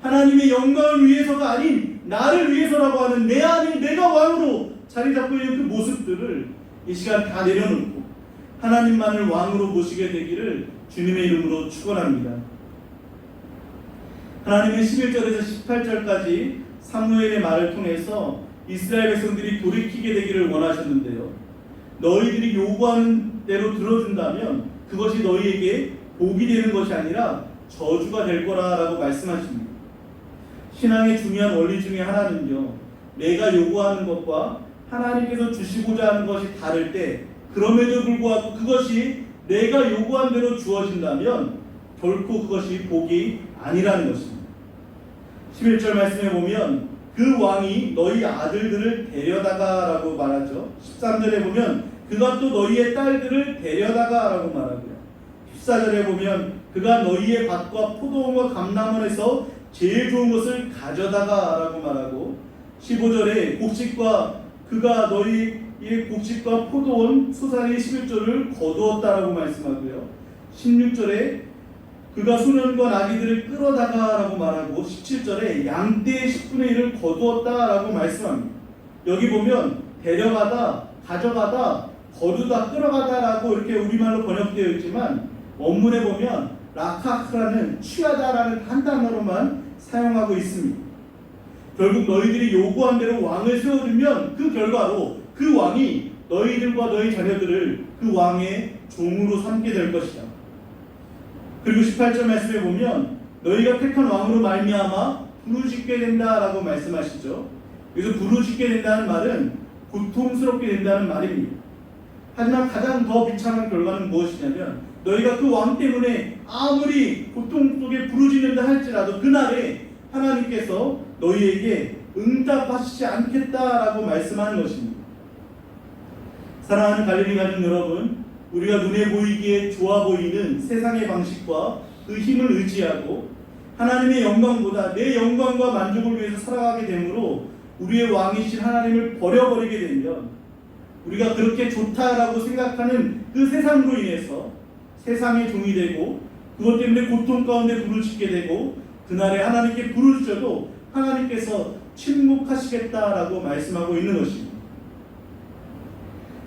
[SPEAKER 1] 하나님의 영광을 위해서가 아닌 나를 위해서라고 하는 내 안에 내가 왕으로 자리 잡고 있는 그 모습들을 이 시간 다 내려놓고 하나님만을 왕으로 모시게 되기를 주님의 이름으로 축원합니다. 하나님은 11절에서 18절까지 사무엘의 말을 통해서 이스라엘 백성들이 돌이키게 되기를 원하셨는데요. 너희들이 요구하는 대로 들어준다면 그것이 너희에게 복이 되는 것이 아니라 저주가 될 거라라고 말씀하십니다. 신앙의 중요한 원리 중에 하나는요, 내가 요구하는 것과 하나님께서 주시고자 하는 것이 다를 때 그럼에도 불구하고 그것이 내가 요구한 대로 주어진다면 결코 그것이 복이 아니라는 것입니다. 11절 말씀에 보면 그 왕이 너희 아들들을 데려다가 라고 말하죠. 13절에 보면 그가 또 너희의 딸들을 데려다가 라고 말하고요. 14절에 보면 그가 너희의 밭과 포도원과 감람원에서 제일 좋은 것을 가져다가 라고 말하고 15절에 곡식과 그가 너희의 곡식과 포도원 소산의 11조를 거두었다라고 말씀하고요. 16절에 그가 소년과 나귀들을 끌어다가 라고 말하고 17절에 양떼의 10분의 1을 거두었다라고 말씀합니다. 여기 보면 데려가다, 가져가다, 거두다, 끌어가다라고 이렇게 우리말로 번역되어 있지만 원문에 보면 라카크라는 취하다라는 한 단어로만 사용하고 있습니다. 결국 너희들이 요구한 대로 왕을 세워주면 그 결과로 그 왕이 너희들과 너희 자녀들을 그 왕의 종으로 삼게 될 것이다. 그리고 18절 말씀에 보면 너희가 택한 왕으로 말미암아 부르짖게 된다라고 말씀하시죠. 여기서 부르짖게 된다는 말은 고통스럽게 된다는 말입니다. 하지만 가장 더 비참한 결과는 무엇이냐면 너희가 그 왕 때문에 아무리 고통 속에 부르짖는다 할지라도 그날에 하나님께서 너희에게 응답하시지 않겠다라고 말씀하는 것입니다. 사랑하는 갈릴리 가족 여러분, 우리가 눈에 보이기에 좋아 보이는 세상의 방식과 그 힘을 의지하고 하나님의 영광보다 내 영광과 만족을 위해서 살아가게 되므로 우리의 왕이신 하나님을 버려버리게 되면 우리가 그렇게 좋다라고 생각하는 그 세상으로 인해서 세상의 종이 되고 그것 때문에 고통 가운데 부르짖게 되고 그날에 하나님께 부르짖어도 하나님께서 침묵하시겠다라고 말씀하고 있는 것입니다.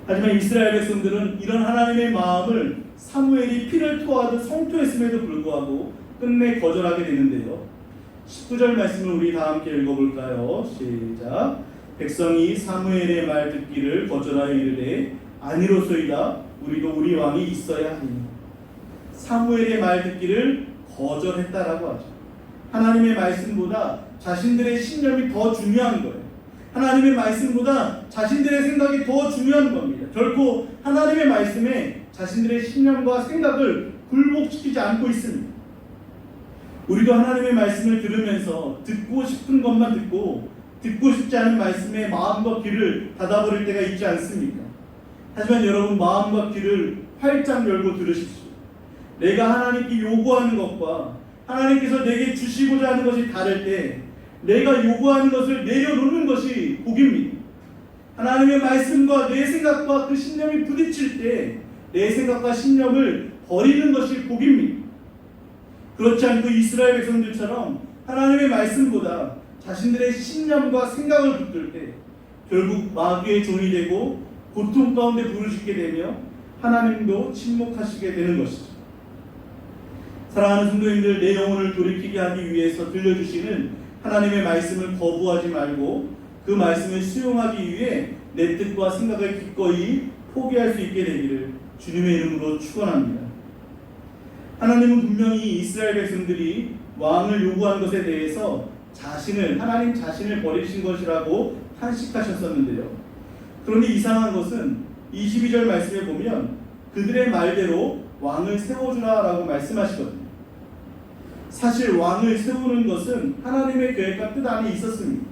[SPEAKER 1] 하지만 이스라엘 백성들은 이런 하나님의 마음을 사무엘이 피를 토하듯 성토했음에도 불구하고 끝내 거절하게 되는데요. 19절 말씀을 우리 다 함께 읽어볼까요? 시작. 백성이 사무엘의 말 듣기를 거절하여 이르되 아니로소이다. 우리도 우리 왕이 있어야 하니. 사무엘의 말 듣기를 거절했다라고 하죠. 하나님의 말씀보다 자신들의 신념이 더 중요한 거예요. 하나님의 말씀보다 자신들의 생각이 더 중요한 겁니다. 결코 하나님의 말씀에 자신들의 신념과 생각을 굴복시키지 않고 있습니다. 우리도 하나님의 말씀을 들으면서 듣고 싶은 것만 듣고 듣고 싶지 않은 말씀에 마음과 귀를 닫아버릴 때가 있지 않습니까? 하지만 여러분, 마음과 귀를 활짝 열고 들으십시오. 내가 하나님께 요구하는 것과 하나님께서 내게 주시고자 하는 것이 다를 때 내가 요구하는 것을 내려놓는 것이 복입니다. 하나님의 말씀과 내 생각과 그 신념이 부딪힐 때 내 생각과 신념을 버리는 것이 복입니다. 그렇지 않고 이스라엘 백성들처럼 하나님의 말씀보다 자신들의 신념과 생각을 붙들 때 결국 마귀의 종이 되고 고통 가운데 부르짖게 되며 하나님도 침묵하시게 되는 것이죠. 사랑하는 성도님들, 내 영혼을 돌이키게 하기 위해서 들려주시는 하나님의 말씀을 거부하지 말고 그 말씀을 수용하기 위해 내 뜻과 생각을 기꺼이 포기할 수 있게 되기를 주님의 이름으로 축원합니다. 하나님은 분명히 이스라엘 백성들이 왕을 요구한 것에 대해서 하나님 자신을 버리신 것이라고 탄식하셨었는데요. 그런데 이상한 것은 22절 말씀에 보면 그들의 말대로 왕을 세워주라라고 말씀하시거든요. 사실 왕을 세우는 것은 하나님의 계획과 뜻 안에 있었습니다.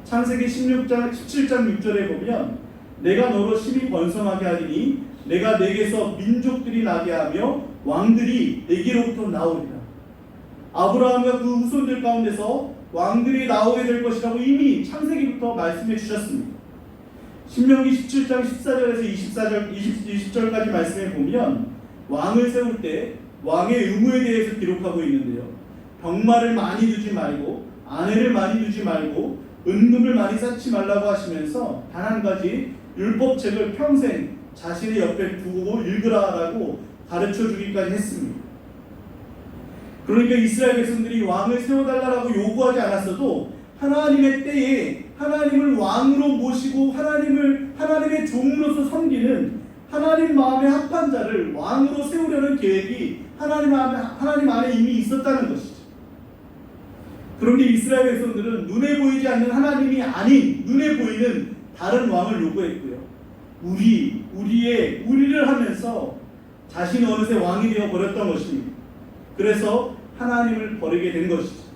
[SPEAKER 1] 창세기 17장 6절에 보면 내가 너로 심히 번성하게 하리니 내가 내게서 민족들이 나게 하며 왕들이 내게로부터 나오리라. 아브라함과 그 후손들 가운데서 왕들이 나오게 될 것이라고 이미 창세기부터 말씀해 주셨습니다. 신명기 17장 14절에서 20절까지 말씀해 보면 왕을 세울 때 왕의 의무에 대해서 기록하고 있는데요. 병마를 많이 두지 말고 아내를 많이 두지 말고 은금을 많이 쌓지 말라고 하시면서 단 한 가지 율법책을 평생 자신의 옆에 두고 읽으라라고 가르쳐 주기까지 했습니다. 그러니까 이스라엘 백성들이 왕을 세워달라고 요구하지 않았어도 하나님의 때에 하나님을 왕으로 모시고 하나님의 종으로서 섬기는 하나님 마음에 합한 자를 왕으로 세우려는 계획이 하나님 안에 이미 있었다는 것이죠. 그런데 이스라엘 백성들은 눈에 보이지 않는 하나님이 아닌 눈에 보이는 다른 왕을 요구했고요. 우리를 하면서 자신이 어느새 왕이 되어 버렸던 것입니다. 그래서 하나님을 버리게 된 것이죠.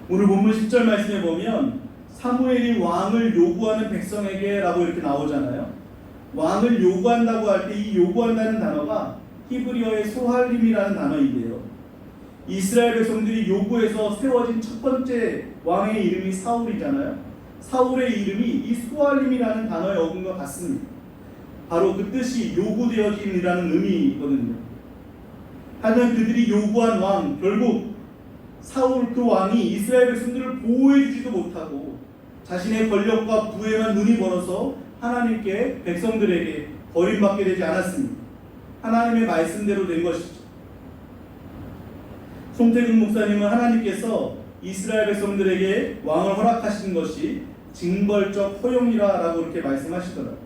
[SPEAKER 1] 오늘 본문 10절 말씀에 보면 사무엘이 왕을 요구하는 백성에게 라고 이렇게 나오잖아요. 왕을 요구한다고 할 때 이 요구한다는 단어가 히브리어의 소할림이라는 단어인데요. 이스라엘 백성들이 요구해서 세워진 첫 번째 왕의 이름이 사울이잖아요. 사울의 이름이 이 소할림이라는 단어에 어근 것 같습니다. 바로 그 뜻이 요구되어짐이라는 의미거든요. 하지만 그들이 요구한 왕, 결국 사울 그 왕이 이스라엘 백성들을 보호해주지도 못하고 자신의 권력과 부에만 눈이 멀어서 하나님께 백성들에게 버림받게 되지 않았습니다. 하나님의 말씀대로 된 것이죠. 송태근 목사님은 하나님께서 이스라엘 백성들에게 왕을 허락하신 것이 징벌적 허용이라고 이렇게 말씀하시더라고요.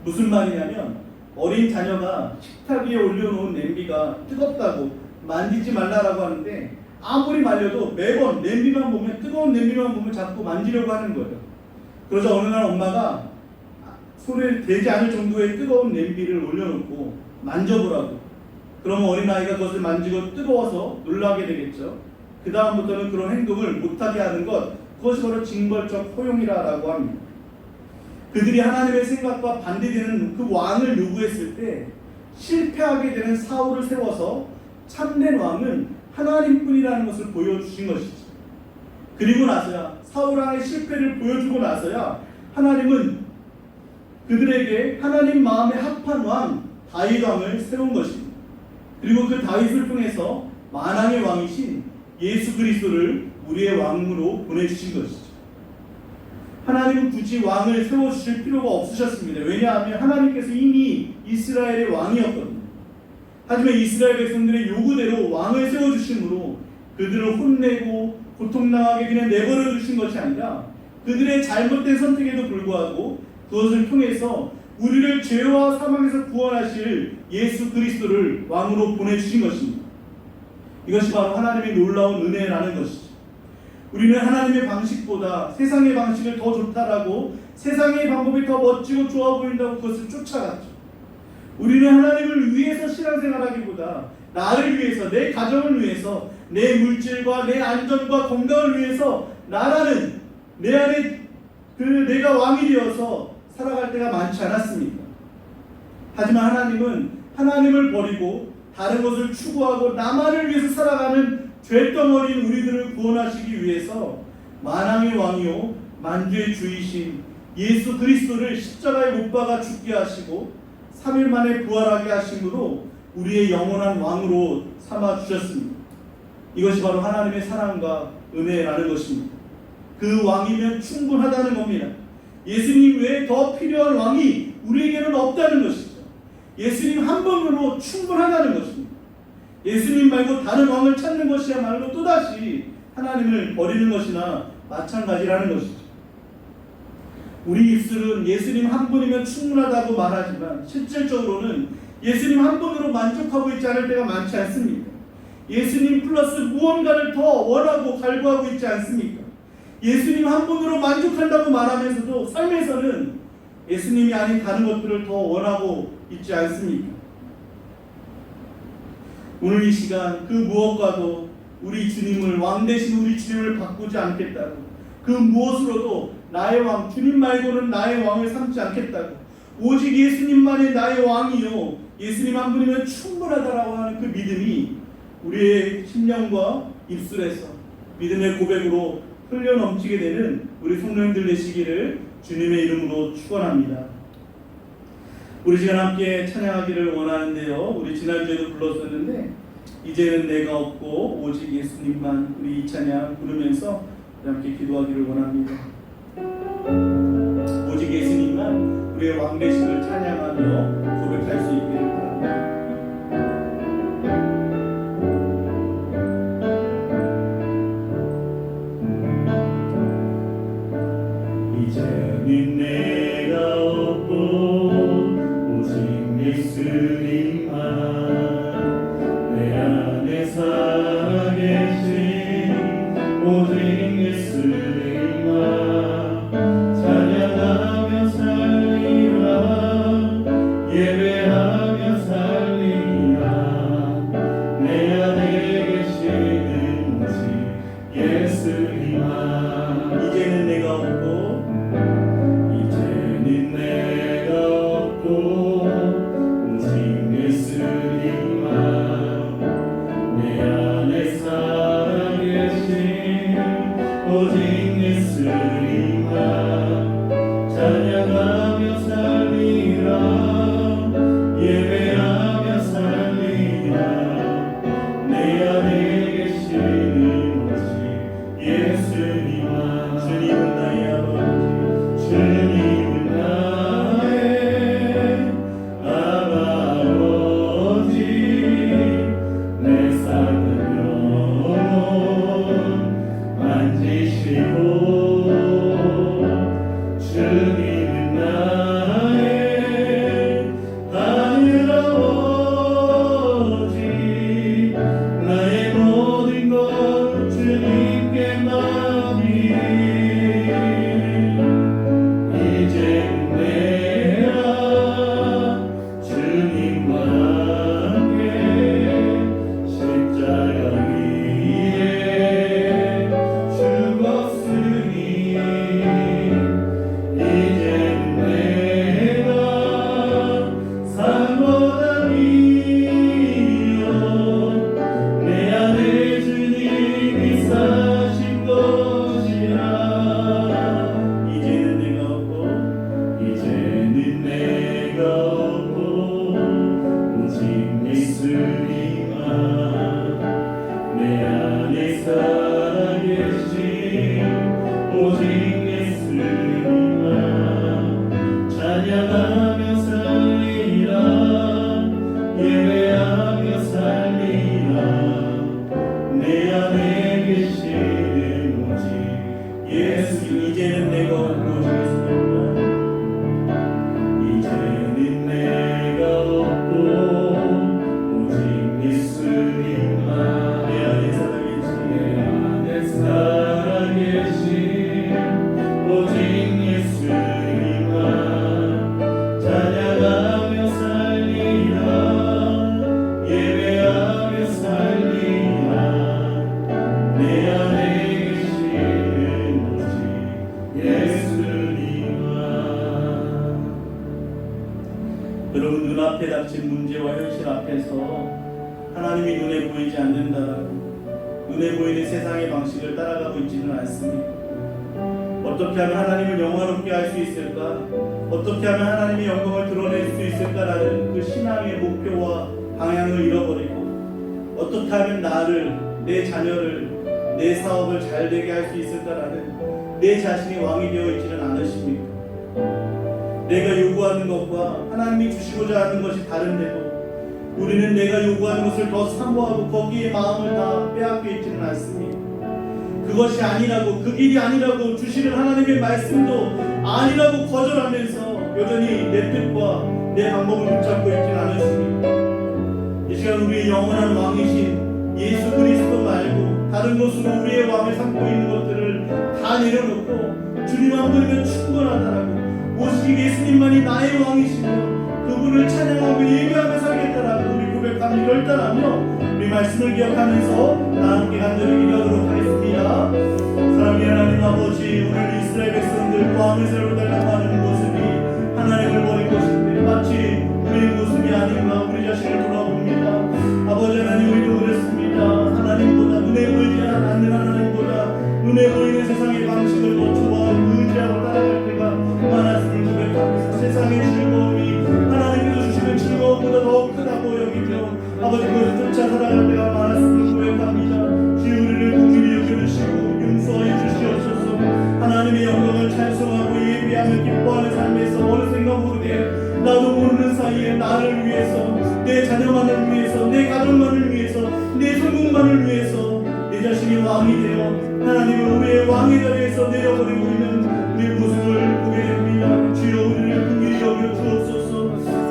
[SPEAKER 1] 무슨 말이냐면 어린 자녀가 식탁 위에 올려놓은 냄비가 뜨겁다고 만지지 말라라고 하는데 아무리 말려도 매번 냄비만 보면 뜨거운 냄비만 보면 자꾸 만지려고 하는 거예요. 그러자 어느 날 엄마가 손에 대지 않을 정도의 뜨거운 냄비를 올려놓고 만져보라고. 그러면 어린아이가 그것을 만지고 뜨거워서 놀라게 되겠죠. 그 다음부터는 그런 행동을 못하게 하는 것, 그것이 바로 징벌적 허용이라고 합니다. 그들이 하나님의 생각과 반대되는 그 왕을 요구했을 때 실패하게 되는 사울을 세워서 참된 왕은 하나님뿐이라는 것을 보여주신 것이죠. 그리고 나서야 사울 왕의 실패를 보여주고 나서야 하나님은 그들에게 하나님 마음에 합한 왕 다윗 왕을 세운 것입니다. 그리고 그 다윗을 통해서 만왕의 왕이신 예수 그리스도를 우리의 왕으로 보내주신 것이죠. 하나님은 굳이 왕을 세워주실 필요가 없으셨습니다. 왜냐하면 하나님께서 이미 이스라엘의 왕이었거든요. 하지만 이스라엘 백성들의 요구대로 왕을 세워주심으로 그들을 혼내고 고통당하게 그냥 내버려 주신 것이 아니라 그들의 잘못된 선택에도 불구하고 그것을 통해서 우리를 죄와 사망에서 구원하실 예수 그리스도를 왕으로 보내주신 것입니다. 이것이 바로 하나님의 놀라운 은혜라는 것이죠. 우리는 하나님의 방식보다 세상의 방식을 더 좋다라고 세상의 방법이 더 멋지고 좋아 보인다고 그것을 쫓아갔죠. 우리는 하나님을 위해서 신앙생활하기보다 나를 위해서, 내 가정을 위해서, 내 물질과 내 안전과 건강을 위해서 나라는 내 안에 내가 왕이 되어서 살아갈 때가 많지 않았습니까? 하지만 하나님은 하나님을 버리고 다른 것을 추구하고 나만을 위해서 살아가는 죄덩어리인 우리들을 구원하시기 위해서 만왕의 왕이요 만주의 주이신 예수 그리스도를 십자가에 못 박아 죽게 하시고 3일 만에 부활하게 하심으로 우리의 영원한 왕으로 삼아 주셨습니다. 이것이 바로 하나님의 사랑과 은혜라는 것입니다. 그 왕이면 충분하다는 겁니다. 예수님 외에 더 필요한 왕이 우리에게는 없다는 것이죠. 예수님 한 분으로 충분하다는 것입니다. 예수님 말고 다른 왕을 찾는 것이야말로 또다시 하나님을 버리는 것이나 마찬가지라는 것이죠. 우리 입술은 예수님 한 분이면 충분하다고 말하지만 실질적으로는 예수님 한 분으로 만족하고 있지 않을 때가 많지 않습니까? 예수님 플러스 무언가를 더 원하고 갈구하고 있지 않습니까? 예수님 한 분으로 만족한다고 말하면서도 삶에서는 예수님이 아닌 다른 것들을 더 원하고 있지 않습니까? 오늘 이 시간 그 무엇과도 우리 주님을 왕 대신 우리 주님을 바꾸지 않겠다고, 그 무엇으로도 나의 왕 주님 말고는 나의 왕을 삼지 않겠다고, 오직 예수님만이 나의 왕이요 예수님 한 분이면 충분하다라고 하는 그 믿음이 우리의 심령과 입술에서 믿음의 고백으로 흘려넘치게 되는 우리 성도님들 되시기를 주님의 이름으로 축원합니다. 우리 시간 함께 찬양하기를 원하는데요, 우리 지난주에도 불렀었는데 이제는 내가 없고 오직 예수님만, 우리 이 찬양 부르면서 함께 기도하기를 원합니다. 오직 예수님만 우리의 왕 되심을 찬양하며 고백할 수 있기를 바랍니다. 이제는 내가 없고 오직 예수님만, 내 안에 살아계신 오직 예수님만 찬양하며 살리라, 예배하며 살리라. 내 안에 계시는 오직 예수님만. 이제는 내가 없고 이제는 내가 없고 오직 예수님 오직 예수님만 찬양하며 살리라 예배하며 살리라 내 안에 계시는 오직 예수님만 주님은 나의 아버지 주님은 나의 아버지 내 삶을 영원 만지시고 주님은 나의 하늘 아버지 나의 모든 것 주님께 맡기리 이제는 내가 주님과 함께 십자가 위에 죽었으니 이제는 내가 산보다 미워 내 안에 주님이 사신 것이라 이제는 내가 없고 오직 예수님만 내 안에 살아계신 오직 예수님만 찬양하며 살리라 예배하며 살리라 내 안에 계시는 오직 예수 이제는 내가 없고 이제는 내가 없고 오직 예수님만 내 안에 살아계신 오직 예수님만 찬양하며 살리라 예배하며 살리라 내 안에 계시는 오직 예수님만 여러분 눈앞에 닥친 문제와 현실 앞에서 하나님이 눈에 보이지 않는다라고 눈에 보이는 세상의 방식을 따라가고 있지는 않습니다. 어떻게 하면 하나님을 영화롭게 할 수 있을까? 어떻게 하면 하나님의 영광을 드러낼 수 있을까라는 그 신앙의 목표와 방향을 잃어버리고 어떻게 하면 나를, 내 자녀를, 내 사업을 잘 되게 할 수 있을까라는 내 자신이 왕이 되어 있지는 않으십니까? 내가 요구하는 것과 하나님이 주시고자 하는 것이 다른데도 우리는 내가 요구하는 것을 더 사모하고 거기에 마음을 다 빼앗고 있지는 않습니다. 그것이 아니라고, 그 길이 아니라고 주시는 하나님의 말씀도 아니라고 거절하면서 여전히 내 뜻과 내 방법을 붙잡고 있지는 않으십니다. 이 시간 우리의 영원한 왕이신 예수 그리스도 말고 다른 것으로 우리의 왕을 삼고 있는 것들을 다 내려놓고 주님 한 분이면 충분하다라고 오직 예수님만이 나의 왕이시며 그분을 찬양하고 예배하며 살겠다라고 우리 고백하며 결단하며 우리 말씀을 기억하면서 다 함께 간절히 기도하도록 하겠습니다. 사랑의 하나님 아버지, 오늘 이스라엘 백성들 왕을 세우러 달라고 하는 모습이 하나님을 버린 것인데 마치 우리의 모습이 아닌가 우리 자신을 돌아봅니다. 아버지 하나님, 우리도 그랬습니다. 하나님보다 눈에 보이지 않는 하나님보다 눈에 보이는 세상의 방식을 더 좋아하고 의지하고 따라갈 때가 많았음을 고백하면서 세상의 즐거움이 하나님께서 주시는 즐거움보다 더 크다고 여기며 아버지 그것을 쫓아 살아갈 때가 많았음을 고백합니다. 주여 우리를 긍휼히 여겨주시고 용서하여 주시옵소서. 하나님의 영광을 찬송하고 예배하며 기뻐하는 삶에서 어느샌가 모르게 나도 모르는 사이에 나를 위해서, 내 자녀만을 위해서, 내 가족만을 위해서, 내 성공만을 위해서 내 자신이 왕이 되어 하나님은 우리의 왕의 자리에서 내려버리고 있는 우리의 모습을 보게 됩니다. 주여 우리를 긍휼히 여겨 주옵소서.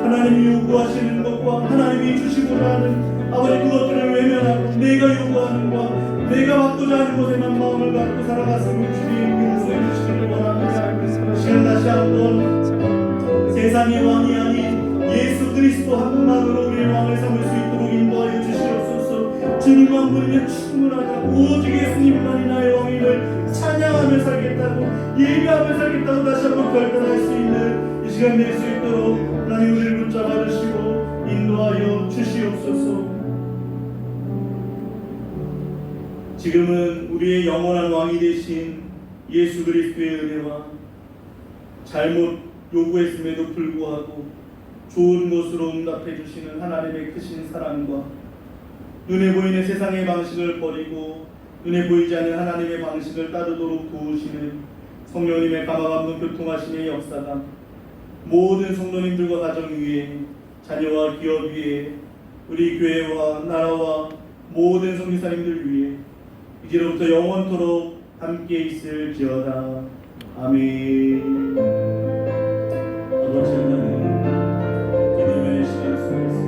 [SPEAKER 1] 하나님이 요구하시는 것과 하나님이 주시고자 하는 아버지 그것들을 외면하고 내가 요구하는 것, 내가 받고자 하는 것에만 마음을 갖고 살아갔으면 주님 용서해 주시기를 원합니다. 시간 다시 한번 세상의 왕이 아닌 예수 그리스도 한 분만으로 우리의 왕을 삼을 수 있도록 인도하여 주시옵소서. 주님만 부르면 충분하다고, 오직 예수님만이 나의 왕임을 찬양하며 살겠다고, 예배하며 살겠다고 다시 한번 결단할 수 있는 이 시간 낼 수 있도록 하나님 우리를 붙잡아 주시고 인도하여 주시옵소서. 지금은 우리의 영원한 왕이 되신 예수 그리스도의 은혜와 잘못 요구했음에도 불구하고 좋은 것으로 응답해 주시는 하나님의 크신 사랑과 눈에 보이는 세상의 방식을 버리고 눈에 보이지 않는 하나님의 방식을 따르도록 도우시는 성령님의 가망 없는 교통하심의 역사가 모든 성도님들과 가정 위에 자녀와 기업 위에 우리 교회와 나라와 모든 성교사님들 위해 이제로부터 영원토록 함께 있을지어다. 아멘. 아버지 하나님, 기도의 시간 속에서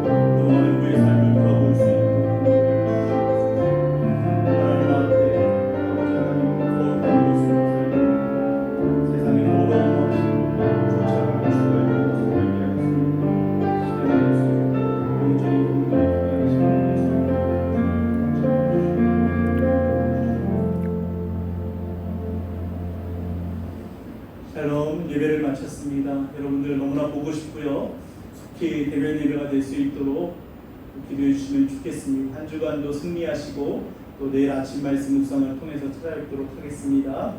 [SPEAKER 1] 그동안의 우리의 삶을 돌아볼 수 있도록 하나님 앞에 아버지 하나님 거룩한 모습으로 살고 세상의 어려운 것을 쫓아가는 주가 있는 것을 알게 하였습니다. 시간 안에서 영적인 공동을 샬롬. 예배를 마쳤습니다. 여러분들 너무나 보고 싶고요. 속히 대면 예배가 될 수 있도록 기도해 주시면 좋겠습니다. 한 주간도 승리하시고 또 내일 아침 말씀 묵상을 통해서 찾아뵙도록 하겠습니다.